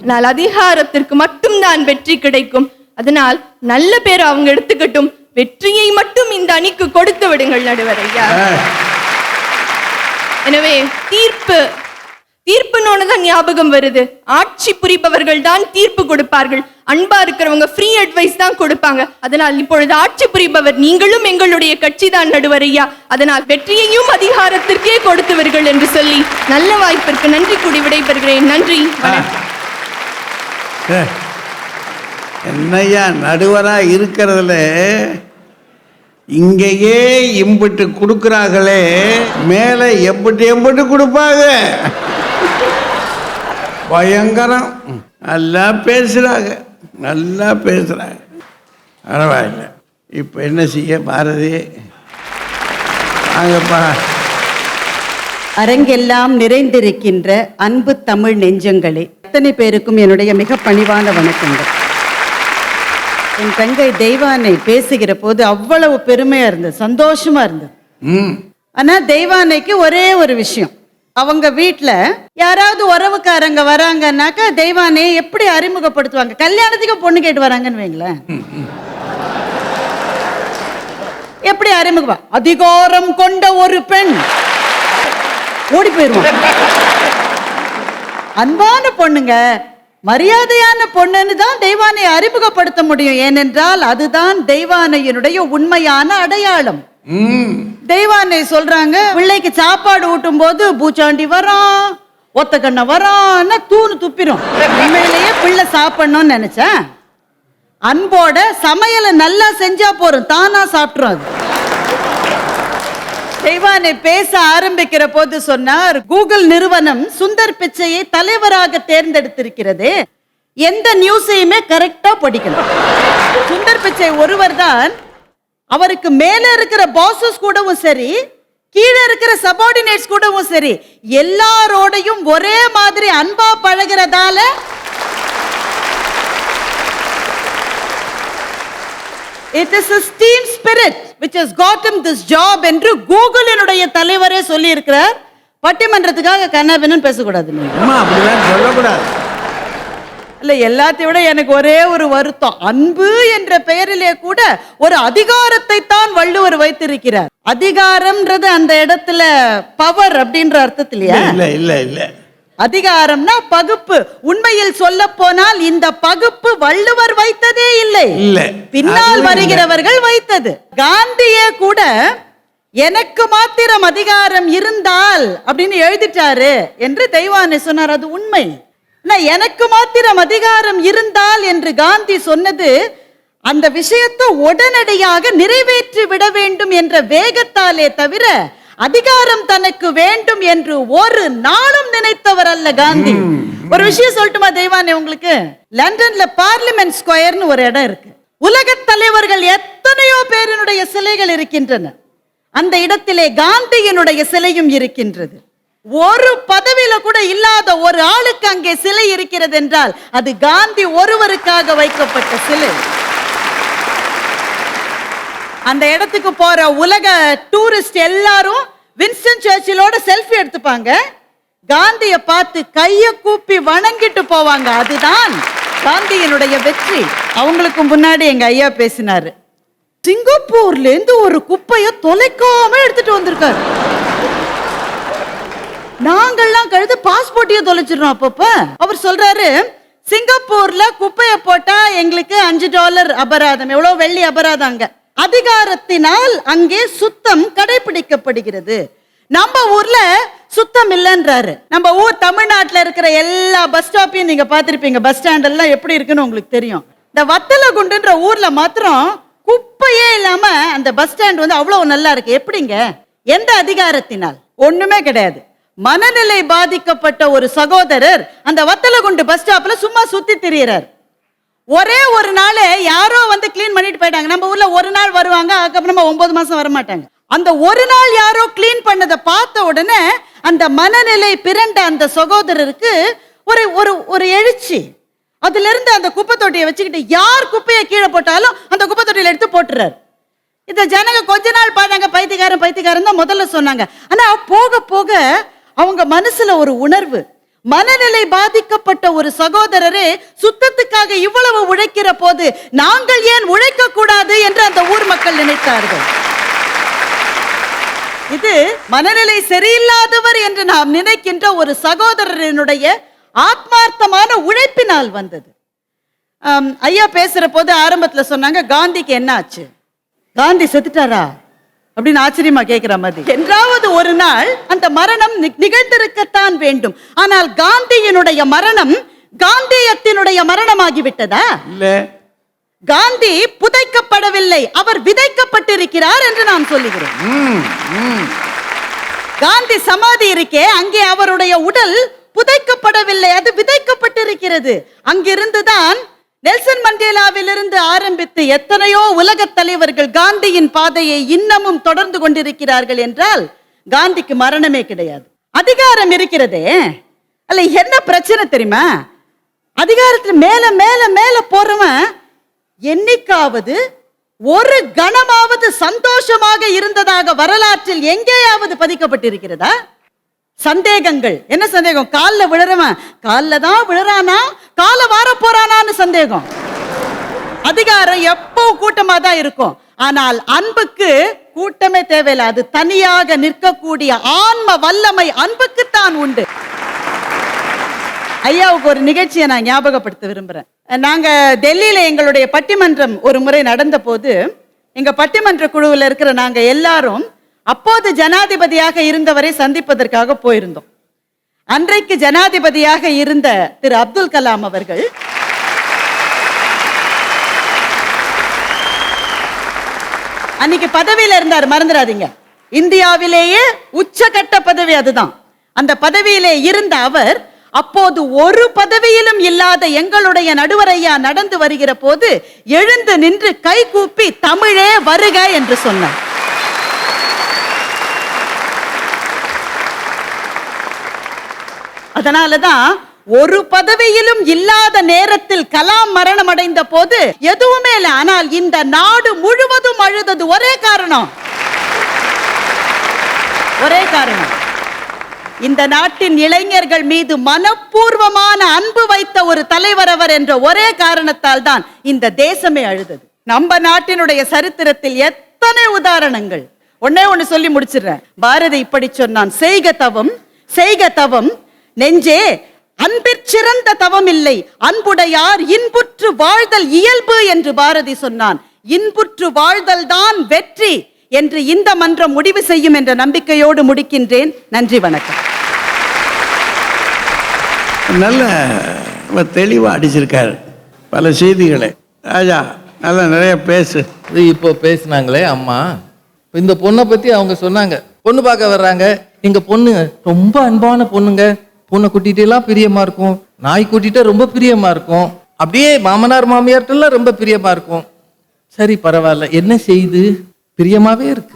ஆனால் அதிகாரத்திற்கு மட்டும்தான் வெற்றி கிடைக்கும். அதனால் நல்ல பேர் அவங்க எடுத்துக்கட்டும், வெற்றியை மட்டும் இந்த அணிக்கு கொடுத்து விடுங்கள் நடுவர் ஐயா. எனவே தீர்ப்புன்னு தான் ஞாபகம் வருது. ஆட்சி புரிபவர்கள் தான் தீர்ப்பு கொடுப்பார்கள், அன்பா இருக்கிறவங்க ஃப்ரீ அட்வைஸ் தான் கொடுப்பாங்க. அதனால் இப்பொழுது ஆட்சி புரிபவர் நீங்களும் எங்களுடைய கட்சி தான் நடுவர் ஐயா. அதனால் வெற்றியையும் அதிகாரத்திற்கே கொடுத்தவர்கள் என்று சொல்லி நல்ல வாய்ப்பிற்கு நன்றி கூடி விடைபெறுகிறேன். நன்றி. என்னையா நடுவரா இருக்கிறதுல இங்கேயே இம்பிட்டு கொடுக்குறாங்களே, மேல எம்பிட்டு கொடுப்பாங்க. பயங்கரம். நல்லா பேசுறாங்க. பரவாயில்ல. இப்ப என்ன செய்ய பாரதி? அரங்கெல்லாம் நிறைந்திருக்கின்ற அன்பு தமிழ் நெஞ்சங்களே, அத்தனை பேருக்கும் என்னுடைய மிக பணிவான வணக்கங்கள். என் தங்கை தெய்வானை பேசுகிற போது அவ்வளவு பெருமையா இருந்தது, சந்தோஷமா இருந்தது. ஆனா தெய்வானைக்கு ஒரே ஒரு விஷயம், அவங்க வீட்டுல யாராவது உறவுக்காரங்க வராங்கன்னாக்கா தெய்வானை எப்படி அறிமுகப்படுத்துவாங்க? கல்யாணத்துக்கு பொண்ணு கேட்டு வராங்கன்னு வைங்களேன், எப்படி அறிமுகம்? அதிகாரம் கொண்ட ஒரு பெண் ஓடி போயிருவான். அன்பான பொண்ணுங்க, மரியாதையான பொண்ணுன்னு தான் தெய்வானை அறிமுகப்படுத்த முடியும். ஏனென்றால் அதுதான் தெய்வானையினுடைய உண்மையான அடையாளம். தெய்வானை சொல்றாங்க, பிள்ளைக்கு சாப்பாடு ஊட்டும் போது பூச்சாண்டி வரான், ஒத்த கண்ண வரான், தூணு துப்பிரும். உண்மையிலேயே பிள்ளை சாப்பிடணும்னு நினைச்சேன், அன்போட சமையலை நல்லா செஞ்சா போறோம், தானா சாப்பிட்டுரும். அது தெய்வானை பேச ஆரம்பிக்கிற போது சொன்னார், கூகுள் நிறுவனம் சுந்தர் பிச்சையை தலைவராக தேர்ந்தெடுத்திருக்கிறது, எந்த நியூஸையுமே கரெக்டா படிக்கணும். சுந்தர் பிச்சை ஒருவர் தான், அவருக்கு மேல இருக்கிற பாசஸ் கூடவும் சரி, கீழே இருக்கிற சபார்டினேட்ஸ் கூடவும் சரி, எல்லாரோடையும் ஒரே மாதிரி அன்பா பழகிறதால it is a team spirit which has got him this job என்று கூகுளினுடைய தலைவரே சொல்லி இருக்கிறார். பட்டிமன்றத்துக்காக கண்ணாபின்னு பேசக்கூடாது, சொல்லக்கூடாது. இல்ல, எல்லாத்தையும் விட எனக்கு ஒரே ஒரு வருத்தம், அன்பு என்ற பெயரிலே கூட ஒரு அதிகாரத்தை தான் வள்ளுவர் வைத்திருக்கிறார். அதிகாரம்ன்றது அந்த இடத்துல பவர் அப்படின்ற அர்த்தத்திலையா? இல்ல. அதிகாரம்னா பகுப்பு. உண்மையில் சொல்ல போனால் இந்த பகுப்பு வள்ளுவர் வைத்ததே இல்லை, பின்னால் வருகிறவர்கள் வைத்தது. காந்தியே கூட எனக்கு மாத்திரம் அதிகாரம் இருந்தால் அப்படின்னு எழுதிட்டாரு என்று தெய்வானை சொன்னார். அது உண்மை. எனக்கு மாத்திரம் அதிகாரம் இருந்தால் என்று காந்தி சொன்னது அந்த விஷயத்தை உடனடியாக நிறைவேற்றி விட வேண்டும் என்ற வேகத்தாலே தவிர அதிகாரம் தனக்கு வேண்டும் என்று ஒரு நாளும் நினைத்தவர் அல்ல காந்தி. ஒரு விஷயம் சொல்லட்டுமா தெய்வானே உங்களுக்கு? லண்டன்ல பார்லிமெண்ட் ஸ்கொயர்னு ஒரு இடம் இருக்கு. உலக தலைவர்கள் எத்தனையோ பேரினுடைய சிலைகள் இருக்கின்றன. அந்த இடத்திலே காந்தியினுடைய சிலையும் இருக்கின்றது. ஒரு பதவியில கூட இல்லாத ஒரு ஆளுக்கு அங்கே சிலை இருக்கிறது என்றால் அது காந்தி ஒருவருக்காக வைக்கப்பட்ட சிலை. அந்த இடத்துக்கு போற உலக டூரிஸ்ட் எல்லாரும் வின்ஸ்டன் சர்ச்சிலோட செல்ஃபி எடுத்துப்பாங்க. காந்தியை பார்த்து கையை கூப்பி வணங்கிட்டு போவாங்க. அதுதான் காந்தியினுடைய வெற்றி. அவங்களுக்கு முன்னாடி எங்க ஐயா பேசினாரு. சிங்கப்பூர்ல இருந்து ஒரு குப்பையை தொலைக்காம எடுத்துட்டு வந்திருக்காரு. நாங்கள்லாம் கழுது பாஸ்போர்ட்டையும் தொலைச்சிடறோம். அப்பப்ப அவர் சொல்றாரு, சிங்கப்பூர்ல குப்பையை போட்டா எங்களுக்கு $5 அபராதம். எவ்வளவு வெள்ளி அபராதம் அங்க. அதிகாரத்தினால் அங்கே சுத்தம் கடைபிடிக்கப்படுகிறது. நம்ம ஊர்ல சுத்தம் இல்லைன்றாரு. நம்ம ஊர் தமிழ்நாட்டுல இருக்கிற எல்லா பஸ் ஸ்டாப்பையும் நீங்க பாத்திருப்பீங்க. பஸ் ஸ்டாண்ட் எல்லாம் எப்படி இருக்குன்னு உங்களுக்கு தெரியும். இந்த வத்தலகுண்டுன்ற ஊர்ல மாத்திரம் குப்பையே இல்லாம அந்த பஸ் ஸ்டாண்ட் வந்து அவ்வளவு நல்லா இருக்கு. எப்படிங்க? எந்த அதிகாரத்தினால்? ஒண்ணுமே கிடையாது. மனநிலை பாதிக்கப்பட்ட ஒரு சகோதரர் அந்த வத்தலகுண்டு பஸ் ஸ்டாப்ல சும்மா சுத்தி திரியறார். ஒரே ஒரு நாள் யாரோ வந்து கிளீன் பண்ணிட்டு போயிட்டாங்க. நம்ம ஊர்ல ஒரு நாள் வருவாங்க, அதுக்கப்புறமா 9 மாசம் வர மாட்டாங்க. அந்த ஒரு நாள் யாரோ கிளீன் பண்ணதை பார்த்த உடனே அந்த மனநிலை பிறண்ட அந்த சகோதரருக்கு ஒரு ஒரு ஒரு எழுச்சி. அதுல இருந்து அந்த குப்பை தொட்டியை வச்சுக்கிட்டு யார் குப்பையை கீழே போட்டாலும் அந்த குப்பை தொட்டியில எடுத்து போட்டுறாரு. இந்த ஜனங்க கொஞ்ச நாள் பார்த்தாங்க, பைத்தியக்காரன் பைத்தியக்காரன் தான் முதல்ல சொன்னாங்க. ஆனா போக போக அவங்க மனசுல ஒரு உணர்வு. மனநிலை பாதிக்கப்பட்ட ஒரு சகோதரரே சுத்தத்துக்காக இவ்வளவு உழைக்கிற போது நாங்கள் ஏன் உழைக்க கூடாது என்று அந்த ஊர் மக்கள் நினைத்தார்கள். இது மனநிலை சரியில்லாதவர் என்று நாம் நினைக்கின்ற ஒரு சகோதரனுடைய ஆத்மார்த்தமான உழைப்பினால் வந்தது. ஐயா பேசுற போது ஆரம்பத்துல சொன்னாங்க, காந்திக்கு என்ன ஆச்சு? காந்தி செத்துட்டாரா அப்படின்னு ஆச்சரியமா கேட்கிற மாதிரி. என்றாவது ஒரு நாள் அந்த மரணம் நிகழ்ந்திருக்கத்தான் வேண்டும். ஆனால் காந்தியினுடைய மரணம் காந்தியத்தினுடைய மரணமாகிவிட்டதா? இல்ல. காந்தி புதைக்கப்படவில்லை, அவர் விதைக்கப்பட்டிருக்கிறார் என்று நாம் சொல்லுகிறோம். காந்தி சமாதி இருக்கே, அங்கே அவருடைய உடல் புதைக்கப்படவில்லை, அது விதைக்கப்பட்டிருக்கிறது. அங்கிருந்துதான் நெல்சன் மண்டேலாவிலிருந்து ஆரம்பித்து எத்தனையோ உலக தலைவர்கள் காந்தியின் பாதையை இன்னமும் தொடர்ந்து கொண்டிருக்கிறார்கள் என்றால் காந்திக்கு மரணமே கிடையாது. அதிகாரம் இருக்கிறதே, அல்ல என்ன பிரச்சனை தெரியுமா? அதிகாரத்தில் மேல மேல மேல போறவன் என்னைக்காவது ஒரு கணமாவது சந்தோஷமாக இருந்ததாக வரலாற்றில் எங்கேயாவது பதிக்கப்பட்டிருக்கிறதா? சந்தேகங்கள். என்ன சந்தேகம்? காலில் விழுறவன் காலில் தான் விழுறானா, கால வார போறானான்னு சந்தேகம். அதிகாரம் எப்போ கூட்டமா தான் இருக்கும். ஆனால் அன்புக்கு கூட்டமே தேவையில்லை. அது தனியாக நிற்கக்கூடிய ஆன்ம வல்லமை அன்புக்குத்தான் உண்டு. ஐயாவுக்கு ஒரு நிகழ்ச்சியை நான் ஞாபகப்படுத்த விரும்புறேன். நாங்க டெல்லியில எங்களுடைய பட்டிமன்றம் ஒரு முறை நடந்த போது எங்க பட்டிமன்ற குழுவில் இருக்கிற நாங்க எல்லாரும் அப்போது ஜனாதிபதியாக இருந்தவரை சந்திப்பதற்காக போயிருந்தோம். அன்றைக்கு ஜனாதிபதியாக இருந்த திரு அப்துல் கலாம் அவர்கள் அன்னைக்கு பதவியில இருந்தார், மறந்துடாதீங்க. இந்தியாவிலேயே உச்சகட்ட பதவி அதுதான். அந்த பதவியிலே இருந்த அவர் அப்போது ஒரு பதவியிலும் இல்லாத எங்களுடைய நடுவர் ஐயா நடந்து வருகிற போது எழுந்து நின்று கை கூப்பி தமிழே வருக என்று சொன்னார். அதனாலதான் ஒரு பதவியிலும் இல்லாத நேரத்தில் கலாம் மரணம் அடைந்த போது எதுவுமே இல்லை. ஆனால் இந்த நாடு முழுவதும் அழுதது ஒரே காரணம், ஒரே காரணம். இந்த நாட்டின் இளைஞர்கள் மீது மனப்பூர்வமான அன்பு வைத்த ஒரு தலைவர் அவர் என்ற ஒரே காரணத்தால் தான் இந்த தேசமே அழுதது. நம்ம நாட்டினுடைய சரித்திரத்தில் எத்தனை உதாரணங்கள். ஒன்னே ஒன்னு சொல்லி முடிச்சிடுறேன். பாரதி இப்படி சொன்னான், செய்க தவம் செய்க தவம் நெஞ்சே, அன்பிற்சிறந்த தவம் இல்லை, அன்புடையார் இன்புற்று வாழ்தல் இயல்பு என்று பாரதி சொன்னான். இன்புற்று வாழ்தல் தான் வெற்றி என்று இந்த மன்றம் முடிவு செய்யும் என்ற நம்பிக்கையோடு முடிக்கின்றேன். நன்றி, வணக்கம். நல்ல ரொம்ப தெளிவாக அடிச்சிருக்காரு பல செய்திகளை. ராஜா நல்லா நிறைய பேசு. இது இப்போ பேசினாங்களே அம்மா, இந்த பொண்ணை பத்தி அவங்க சொன்னாங்க. பொண்ணு பார்க்க வர்றாங்க, எங்க பொண்ணு ரொம்ப அன்பான பொண்ணுங்க, பொண்ணை கூட்டிகிட்டே எல்லாம் பிரியமா இருக்கும், நாய் கூட்டிகிட்டே ரொம்ப பிரியமா இருக்கும், அப்படியே மாமனார் மாமியார்ட்டெல்லாம் ரொம்ப பிரியமா இருக்கும். சரி பரவாயில்ல, என்ன செய்து பிரியமாவே இருக்கு.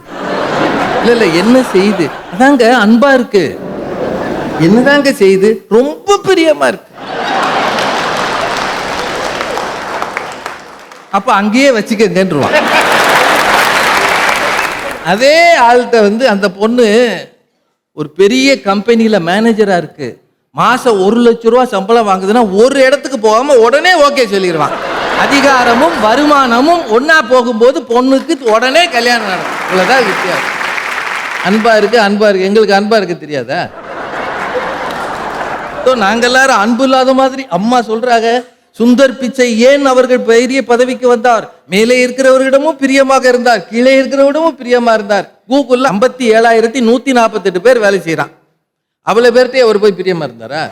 இல்ல என்ன செய்து, அதாங்க அன்பா இருக்கு. என்னதாங்க செய்து, ரொம்ப பிரியமா இருக்கு. அப்ப அங்கேயே வச்சுக்கங்கன்றுவான். அதே ஆள்கிட்ட அந்த பொண்ணு ஒரு பெரிய கம்பெனியில மேனேஜரா இருக்கு, மாசம் 1 லட்சம் ரூபாய் சம்பளம் வாங்குதுன்னா ஒரு இடத்துக்கு போகாம உடனே ஓகே சொல்லிடுவான். அதிகாரமும் வருமானமும் ஒன்னா போகும்போது பொண்ணுக்கு உடனே கல்யாணம் நடக்கும். இவ்வளவுதான் வித்தியாசம். அன்பா இருக்கு. எங்களுக்கு அன்பா இருக்கு தெரியாதா? நாங்க எல்லாரும் அன்பு இல்லாத மாதிரி. அம்மா சொல்றாங்க, சுந்தர் பிச்சை ஏன் அவர்கள் பெரிய பதவிக்கு வந்தார்? மேலே இருக்கிறவர்களிடமும் பிரியமாக இருந்தார், கீழே இருக்கிறவரிடமும் பிரியமா இருந்தார். கூகுள்ல 57,148 பேர் வேலை செய்யறான். அவ்வளவு பேர்கிட்ட அவர் போய் பிரியமா இருந்தாரா?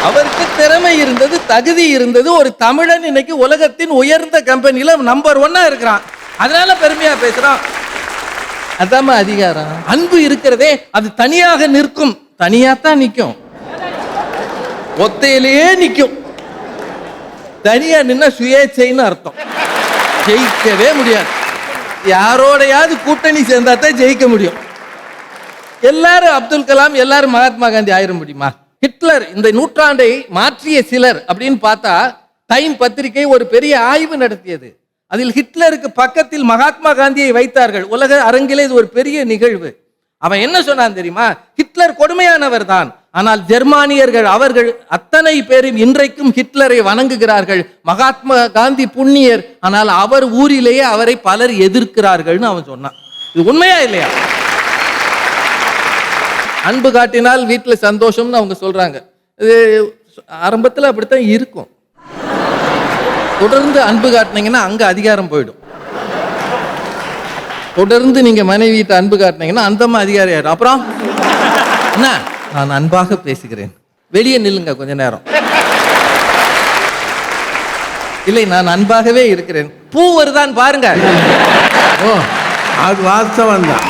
அவருக்கு திறமை இருந்தது, தகுதி இருந்தது. ஒரு தமிழன் இன்னைக்கு உலகத்தின் உயர்ந்த கம்பெனில நம்பர் 1 இருக்கிறான். அதனால பெருமையா பேசுறான். அதாம அதிகாரம். அன்பு இருக்கிறதே அது தனியாக நிற்கும், தனியாத்தான் நிற்கும், ஒத்தையிலேயே நிற்கும். தனியா நின்னா சுயேச்சைன்னு அர்த்தம், ஜெயிக்கவே முடியாது. யாரோடையாவது கூட்டணி சேர்ந்தா தான் ஜெயிக்க முடியும். எல்லாரும் அப்துல் கலாம், எல்லாரும் மகாத்மா காந்தி ஆயிர முடியுமா? ஹிட்லர் இந்த நூற்றாண்டை மாற்றிய சிலர் அப்படின்னு பார்த்தா டைம் பத்திரிகை ஒரு பெரிய ஆய்வு நடத்தியது. அதில் ஹிட்லருக்கு பக்கத்தில் மகாத்மா காந்தியை வைத்தார்கள். உலக அரங்கிலே இது ஒரு பெரிய நிகழ்வு. அவன் என்ன சொன்னான் தெரியுமா? ஹிட்லர் கொடுமையானவர் தான், ஆனால் ஜெர்மானியர்கள் அவர்கள் அத்தனை பேரும் இன்றைக்கும் ஹிட்லரை வணங்குகிறார்கள். மகாத்மா காந்தி புண்ணியர், ஆனால் அவர் ஊரிலேயே அவரை பலர் எதிர்க்கிறார்கள்னு அவன் சொன்னான். இது உண்மையா இல்லையா? அன்பு காட்டினால் வீட்டில் சந்தோஷம்னு அவங்க சொல்றாங்க. இது ஆரம்பத்தில் அப்படித்தான் இருக்கும். தொடர்ந்து அன்பு காட்டினீங்கன்னா அங்க அதிகாரம் போயிடும். தொடர்ந்து நீங்க மனைவியிட்ட அன்பு காட்டினீங்கன்னா அந்தமா அதிகாரி ஆயிடும். அப்புறம் என்ன, நான் அன்பாக பேசுகிறேன், வெளியே நில்லுங்க கொஞ்ச நேரம். இல்லை, நான் அன்பாகவே இருக்கிறேன். பூ வருதான் பாருங்க. ஓ, அது வாஸ்தவம் தான்.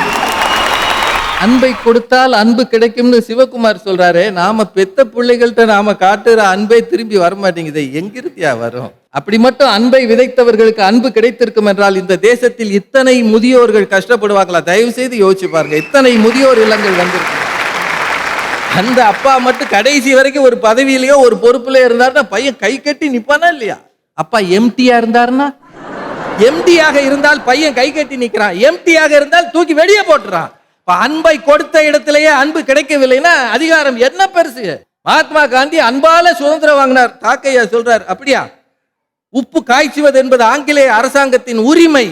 அன்பை கொடுத்தால் அன்பு கிடைக்கும்னு சிவகுமார் சொல்றாரு. நாம பெத்த பிள்ளைகள்கிட்ட நாம காட்டுற அன்பை திரும்பி வரமாட்டேங்குது. எங்கிருத்தியா வரும்? அப்படி மட்டும் அன்பை விதைத்தவர்களுக்கு அன்பு கிடைத்திருக்கும் என்றால் இந்த தேசத்தில் இத்தனை முதியோர்கள் கஷ்டப்படுவாங்களா? தயவு செய்து யோசிச்சு பாருங்க. இத்தனை முதியோர் இல்லங்கள் வந்திருக்கு. அந்த அப்பா மட்டும் கடைசி வரைக்கும் ஒரு பதவியிலேயோ ஒரு பொறுப்புல இருந்தாருன்னா பையன் கை கட்டி நிப்பானா இல்லையா? அப்பா எம்டியா இருந்தாருன்னா, எம்டியாக இருந்தால் பையன் கை கட்டி நிக்கிறான், எம்டியாக இருந்தால் தூக்கி வெளியே போட்டுறான். அன்பை கொடுத்த இடத்திலேயே அன்பு கிடைக்கவில்லைன்னா அதிகாரம் என்ன பெருசு? மகாத்மா காந்தி அன்பால சுதந்திரம் வாங்கினார். தாக்கையா சொல்றார், அப்படியா? உப்பு காய்ச்சுவது என்பது ஆங்கிலேய அரசாங்கத்தின் உரிமை.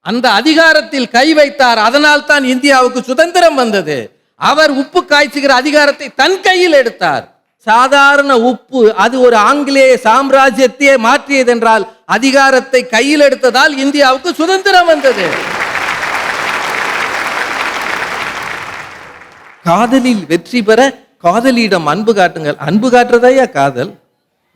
அந்த அதிகாரத்தில் கை வைத்தார், அதனால் தான் இந்தியாவுக்கு சுதந்திரம் வந்தது. அவர் உப்பு காய்ச்சுகிற அதிகாரத்தை தன் கையில் எடுத்தார். சாதாரண உப்பு அது ஒரு ஆங்கிலேய சாம்ராஜ்யத்தையே மாற்றியது என்றால் அதிகாரத்தை கையில் எடுத்ததால் இந்தியாவுக்கு சுதந்திரம் வந்தது. காதலில் வெற்றி பெற காதலியிடம் அன்பு காட்டுங்கள். அன்பு காட்டுறதாயா காதல்?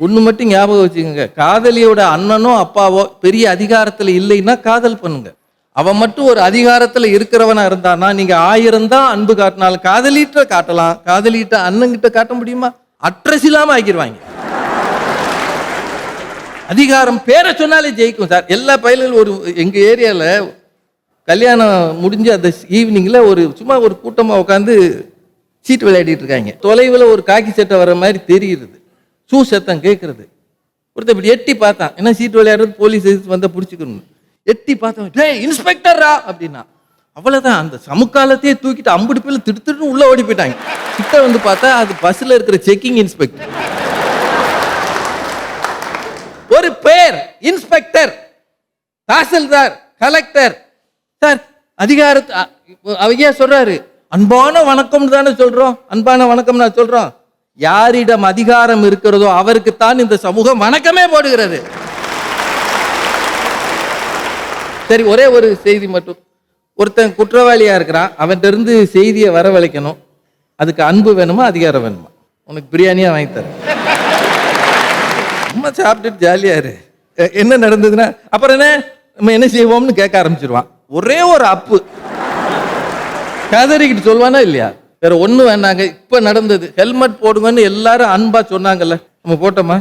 ஒண்ணு மட்டும் ஞாபகம் வச்சுக்கோங்க, காதலியோட அண்ணனோ அப்பாவோ பெரிய அதிகாரத்துல இல்லைன்னா காதல் பண்ணுங்க. அவன் மட்டும் ஒரு அதிகாரத்துல இருக்கிறவனா இருந்தானா நீங்க 1000 தான் அன்பு காட்டினாலும் காதலிட்ட காட்டலாம், காதலிட்ட அண்ணங்கிட்ட காட்ட முடியுமா? அட்ரஸ் இல்லாம ஆக்கிடுவாங்க. அதிகாரம் பேரை சொன்னாலே ஜெயிக்கும் சார். எல்லா பயிலும் ஒரு எங்க ஏரியால கல்யாணம் முடிஞ்சு அந்த ஈவினிங்ல சும்மா ஒரு கூட்டமா உட்காந்து சீட்டு விளையாடிட்டு இருக்காங்க. தொலைவில் ஒரு காக்கி சட்டை வர மாதிரி தெரியுது, ஷூ சத்தம் கேட்கறது. ஒருத்தர் இப்படி எட்டி பார்த்தான், என்ன சீட்டு விளையாடுறது, போலீஸ் வந்த பிடிச்சிக்கணும். எட்டி பார்த்தவன், டேய் இன்ஸ்பெக்டரா அப்படின்னா. அவ்வளவுதான், அந்த சமுக்காலத்தையே தூக்கிட்டு அம்புடி பேர்ல திடுத்துட்டு உள்ள ஓடி போயிட்டாங்க. கிட்ட வந்து பார்த்தா அது பஸ்ல இருக்கிற செக்கிங் இன்ஸ்பெக்டர். ஒரு பேர் இன்ஸ்பெக்டர், தாசில்தார், கலெக்டர். சார் அதிகாரத்தை அவங்க சொல்றாரு, அன்பான வணக்கம் தானே சொல்றோம், அன்பான வணக்கம் நான் சொல்றோம். யாரிடம் அதிகாரம் இருக்கிறதோ அவருக்குத்தான் இந்த சமூகம் வணக்கமே போடுகிறது. சரி, ஒரே ஒரு செய்தி மட்டும். ஒருத்தன் குற்றவாளியா இருக்கிறான், அவன்கிட்ட இருந்து செய்தியை வரவழைக்கணும். அதுக்கு அன்பு வேணுமா அதிகாரம் வேணுமா? உனக்கு பிரியாணியா வாங்கி தரேன். சும்மா சாப்பிட்டுட்டு ஜாலியா இரு. என்ன நடந்ததுன்னா அப்புறம் என்ன நம்ம என்ன செய்வோம்னு கேட்க ஆரம்பிச்சிருவான். ஒரே ஒரு அப்பு கதறிக்கிட்டு சொல்வானா இல்லையா? வேற ஒண்ணு வேணாங்க. இப்ப நடந்தது ஹெல்மெட் போடுங்கன்னு எல்லாரும் அன்பா சொன்னாங்கல்ல, நம்ம போட்டோமா?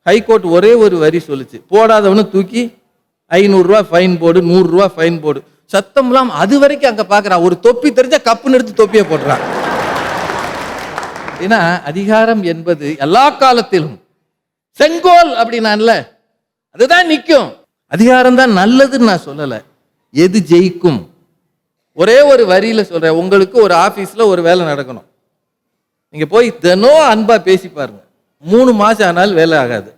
ஹைகோர்ட் ஒரே ஒரு வரி சொல்லுச்சு, போடாதவனு தூக்கி 500 ரூபாய் ஃபைன் போடு, 100 ரூபாய் ஃபைன் போடு. சத்தம்லாம் அது வரைக்கும் அங்க பாக்குறான். ஒரு தொப்பி தெரிஞ்சா கப்புன்னு எடுத்து தொப்பியை போடுறான். ஏன்னா அதிகாரம் என்பது எல்லா காலத்திலும் செங்கோல் அப்படின்னான்ல, அதுதான் நிற்கும். அதிகாரம் தான் நல்லதுன்னு நான் சொல்லல. எது ஜெயிக்கும்? ஒரே ஒரு வரியில சொல்றேன். உங்களுக்கு ஒரு ஆபீஸ்ல ஒரு வேலை நடக்கணும். நீங்க போய் தினம் அன்பா பேசி பாருங்க, 3 மாசம் ஆனாலும் வேலை ஆகாது.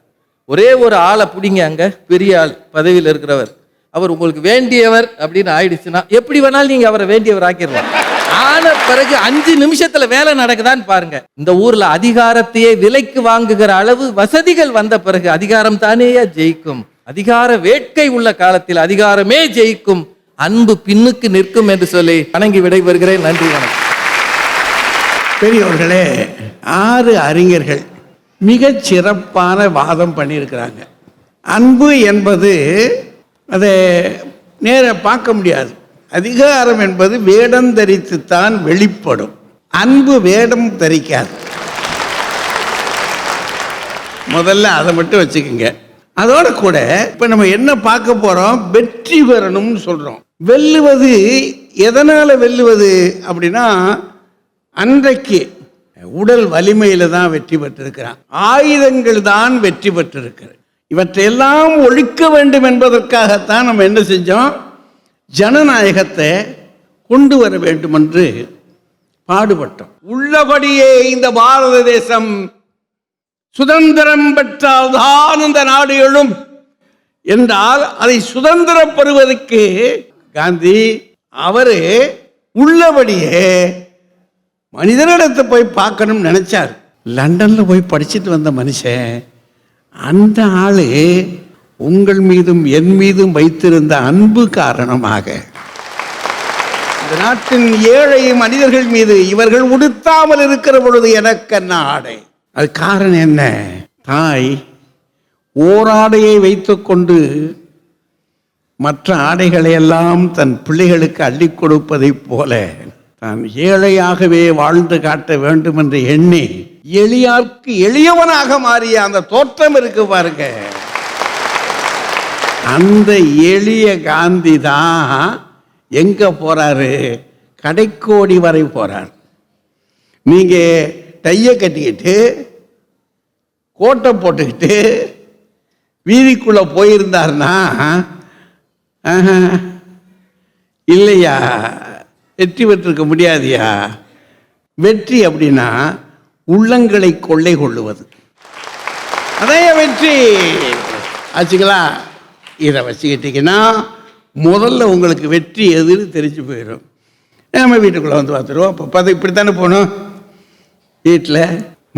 ஒரே ஒரு ஆளை பிடிங்க, அங்க பெரிய ஆள் பதவியில் இருக்கிறவர், அவர் உங்களுக்கு வேண்டியவர் அப்படின்னு ஆயிடுச்சுன்னா எப்படி வேணாலும் நீங்க அவரை வேண்டியவர் ஆக்கிடலாம். ஆன பிறகு 5 நிமிஷத்துல வேலை நடக்குதான்னு பாருங்க. இந்த ஊர்ல அதிகாரத்தையே விலைக்கு வாங்குகிற அளவு வசதிகள் வந்த பிறகு அதிகாரம் தானேயா ஜெயிக்கும்? அதிகார வேட்கை உள்ள காலத்தில் அதிகாரமே ஜெயிக்கும், அன்பு பின்னுக்கு நிற்கும் என்று சொல்லி வணங்கி விடைபெறுகிறேன். நன்றி, வணக்கம். பெரியவர்களே, 6 அறிஞர்கள் மிகச் சிறப்பான வாதம் பண்ணியிருக்கிறாங்க. அன்பு என்பது அதை நேர பார்க்க முடியாது. அதிகாரம் என்பது வேடம் தரித்துத்தான் வெளிப்படும். அன்பு வேடம் தரிக்காது. முதல்ல அதை மட்டும் வச்சுக்கோங்க. அதோட கூட இப்ப நம்ம என்ன பார்க்க போறோம்? வெற்றி பெறணும்னு சொல்றோம். வெல்லுவது எதனால வெல்லுவது அப்படின்னா, அன்றைக்கு உடல் வலிமையில தான் வெற்றி பெற்றிருக்கிறான், ஆயுதங்கள் தான் வெற்றி பெற்றிருக்கிறது. இவற்றையெல்லாம் ஒழிக்க வேண்டும் என்பதற்காகத்தான் நம்ம என்ன செஞ்சோம்? ஜனநாயகத்தை கொண்டு வர வேண்டும் என்று பாடுபட்டோம். உள்ளபடியே இந்த பாரத தேசம் சுதந்திரம் பெற்றால் தான் இந்த நாடு எழும் என்றால், அதை சுதந்திரம் பெறுவதற்கு காந்தி அவரு உள்ளபடியே மனிதனிடத்தை போய் பார்க்கணும்னு நினைச்சார். லண்டன்ல போய் படிச்சுட்டு வந்த மனுஷன், அந்த ஆளு உங்கள் மீதும் என் மீதும் வைத்திருந்த அன்பு காரணமாக இந்த நாட்டின் ஏழை மனிதர்கள் மீது இவர்கள் உடுத்தாமல் இருக்கிற பொழுது எனக்கு என்ன ஆடை? அது காரணம் என்ன? தாய் ஓராடையை வைத்துக்கொண்டு மற்ற ஆடைகளை எல்லாம் தன் பிள்ளைகளுக்கு அள்ளி கொடுப்பதைப் போல தான் ஏழையாகவே வாழ்ந்து காட்ட வேண்டும் என்று எண்ணி எளியார்க்கு எளியவனாக மாறிய அந்த தோற்றம் இருக்கு பாருங்க. அந்த எளிய காந்தி தான் எங்க போறாரு? கடைக்கோடி வரை போறார். நீங்க டைய கட்டிக்கிட்டு கோட்டை போட்டுக்கிட்டு வீதிக்குள்ள போயிருந்தார்னா இல்லையா, வெற்றி பெற்றிருக்க முடியாதியா. வெற்றி அப்படின்னா உள்ளங்களை கொள்ளை கொள்ளுவது, அதே வெற்றி ஆச்சுங்களா? இதை வச்சுக்கிட்டீங்கன்னா முதல்ல உங்களுக்கு வெற்றி எதுன்னு தெரிஞ்சு போயிடும். நம்ம வீட்டுக்குள்ளே வந்து பார்த்துருவோம். இப்போ இப்படித்தானே போகணும். வீட்டில்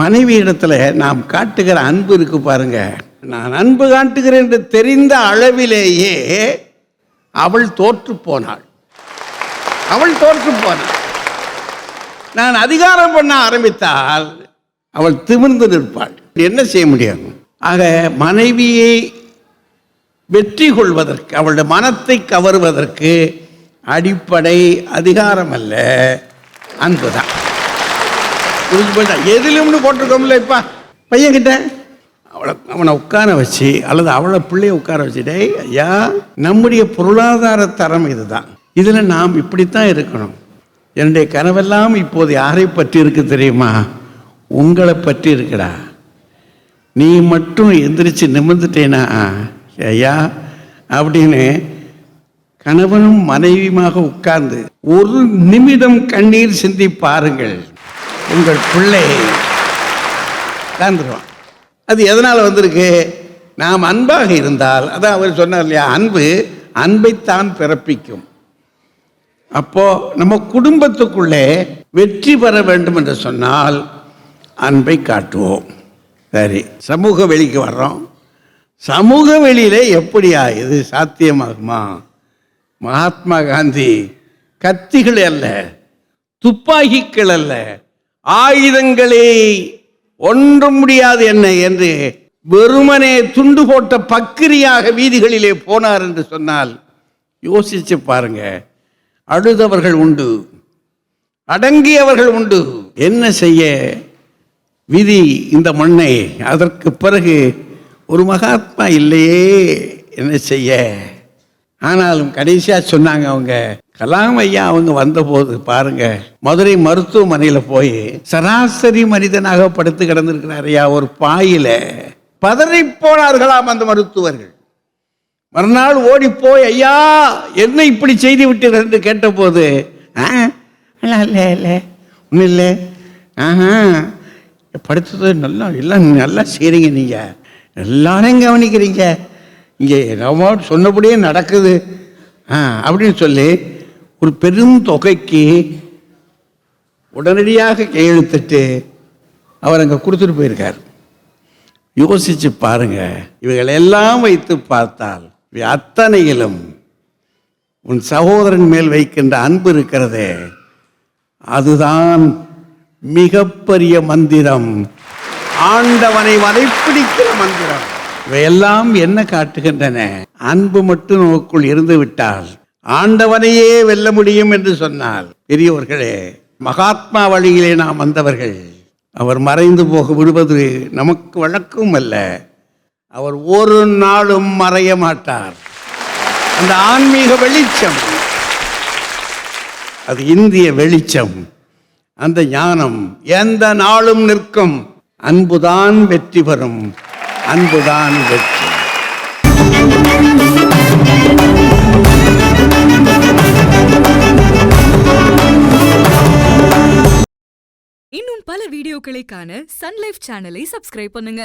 மனைவி இடத்துல நாம் காட்டுகிற அன்பு இருக்கு பாருங்க. நான் அன்பு காட்டுகிறேன் என்று தெரிந்த அளவிலேயே அவள் தோற்று போனாள். நான் அதிகாரம் பண்ண ஆரம்பித்தால் அவள் திமிர்ந்து நிற்பாள். என்ன செய்ய முடியும்? ஆக மனைவியை வெற்றி கொள்வதற்கு, அவளுடைய மனத்தை கவருவதற்கு அடிப்படை அதிகாரம் அல்ல, அன்புதான். எதிலும்னு போட்டிருக்கோம்ல. இப்ப பையன்கிட்ட அவனை உட்கார வச்சு அல்லது அவளை பிள்ளைய உட்கார வச்சுட்டே, ஐயா நம்முடைய பொருளாதார தரம் இதுதான், இதுல நாம் இப்படித்தான் இருக்கணும். என்னுடைய கனவெல்லாம் இப்போது யாரை பற்றி இருக்கு தெரியுமா? உங்களை பற்றி இருக்குடா. நீ மட்டும் எந்திரிச்சு நிமிர்ந்துட்டேனா ஐயா அப்படின்னு கணவனும் மனைவியுமாக உட்கார்ந்து ஒரு நிமிடம் கண்ணீர் சிந்தி பாருங்கள், உங்கள் பிள்ளை உட்கார்ந்துருவான். அது எதனால் வந்திருக்கு? நாம் அன்பாக இருந்தால், அதான் அவர் சொன்னார் இல்லையா, அன்பு அன்பைத்தான் பிறப்பிக்கும். அப்போ நம்ம குடும்பத்துக்குள்ளே வெற்றி பெற வேண்டும் என்று சொன்னால் அன்பை காட்டுவோம். சரி, சமூக வெளிக்கு வர்றோம். சமூக வெளியில எப்படியா இது சாத்தியமாகுமா? மகாத்மா காந்தி கத்திகள் அல்ல, துப்பாக்கிகள் அல்ல, ஆயுதங்களே ஒன்றும் முடியாது என்ன என்று வெறுமனே துண்டு போட்ட பக்கிரியாக வீதிகளிலே போனார் என்று சொன்னால் யோசிச்சு பாருங்க. அழுதவர்கள் உண்டு, அடங்கியவர்கள் உண்டு. என்ன செய்ய விதி இந்த மண்ணை. அதற்கு பிறகு ஒரு மகாத்மா இல்லையே, என்ன செய்ய. ஆனாலும் கடைசியா சொன்னாங்க அவங்க, கலாம் ஐயா அவங்க வந்தபோது பாருங்க, மதுரை மருத்துவமனையில் போய் சராசரி மனிதனாக படுத்து கிடந்திருக்கிறார் ஐயா ஒரு பாயில. பதறி போனார்களாம் அந்த மருத்துவர்கள். மறுநாள் ஓடி போய், ஐயா என்ன இப்படி செய்து விட்டீர்கள் என்று கேட்டபோது, இல்லை இல்லை ஒன்றும் இல்லை, படுத்தது நல்லா எல்லாம் நல்லா செய்கிறீங்க, நீங்கள் எல்லாரையும் கவனிக்கிறீங்க, இங்கே நம்ம சொன்னபடியே நடக்குது அப்படின்னு சொல்லி ஒரு பெரும் தொகைக்கு உடனடியாக கையெழுத்திட்டு அவர் அங்கே கொடுத்துட்டு போயிருக்கார். யோசிச்சு பாருங்க, இவைகளெல்லாம் வைத்து பார்த்தால் அத்தனையிலும் உன் சகோதரன் மேல் வைக்கின்ற அன்பு இருக்கிறதே, அதுதான் மிகப்பெரிய மந்திரம், ஆண்டவனை வரைப்பிடிக்கிற மந்திரம். இவையெல்லாம் என்ன காட்டுகின்றன? அன்பு மட்டும் நமக்குள் இருந்து விட்டால் ஆண்டவனையே வெல்ல முடியும் என்று சொன்னால், பெரியவர்களே, மகாத்மா வழியிலே நாம் வந்தவர்கள். அவர் மறைந்து போக விடுவது நமக்கு வழக்கம் அல்ல. அவர் ஒரு நாளும் மறைய மாட்டார். அந்த ஆன்மீக வெளிச்சம், அது இந்திய வெளிச்சம், அந்த ஞானம் எந்த நாளும் நிற்கும். அன்புதான் வெற்றி பெறும், அன்புதான் வெற்றி. இன்னும் பல வீடியோக்களை காண சன் லைஃப் சேனலை சப்ஸ்கிரைப் பண்ணுங்க.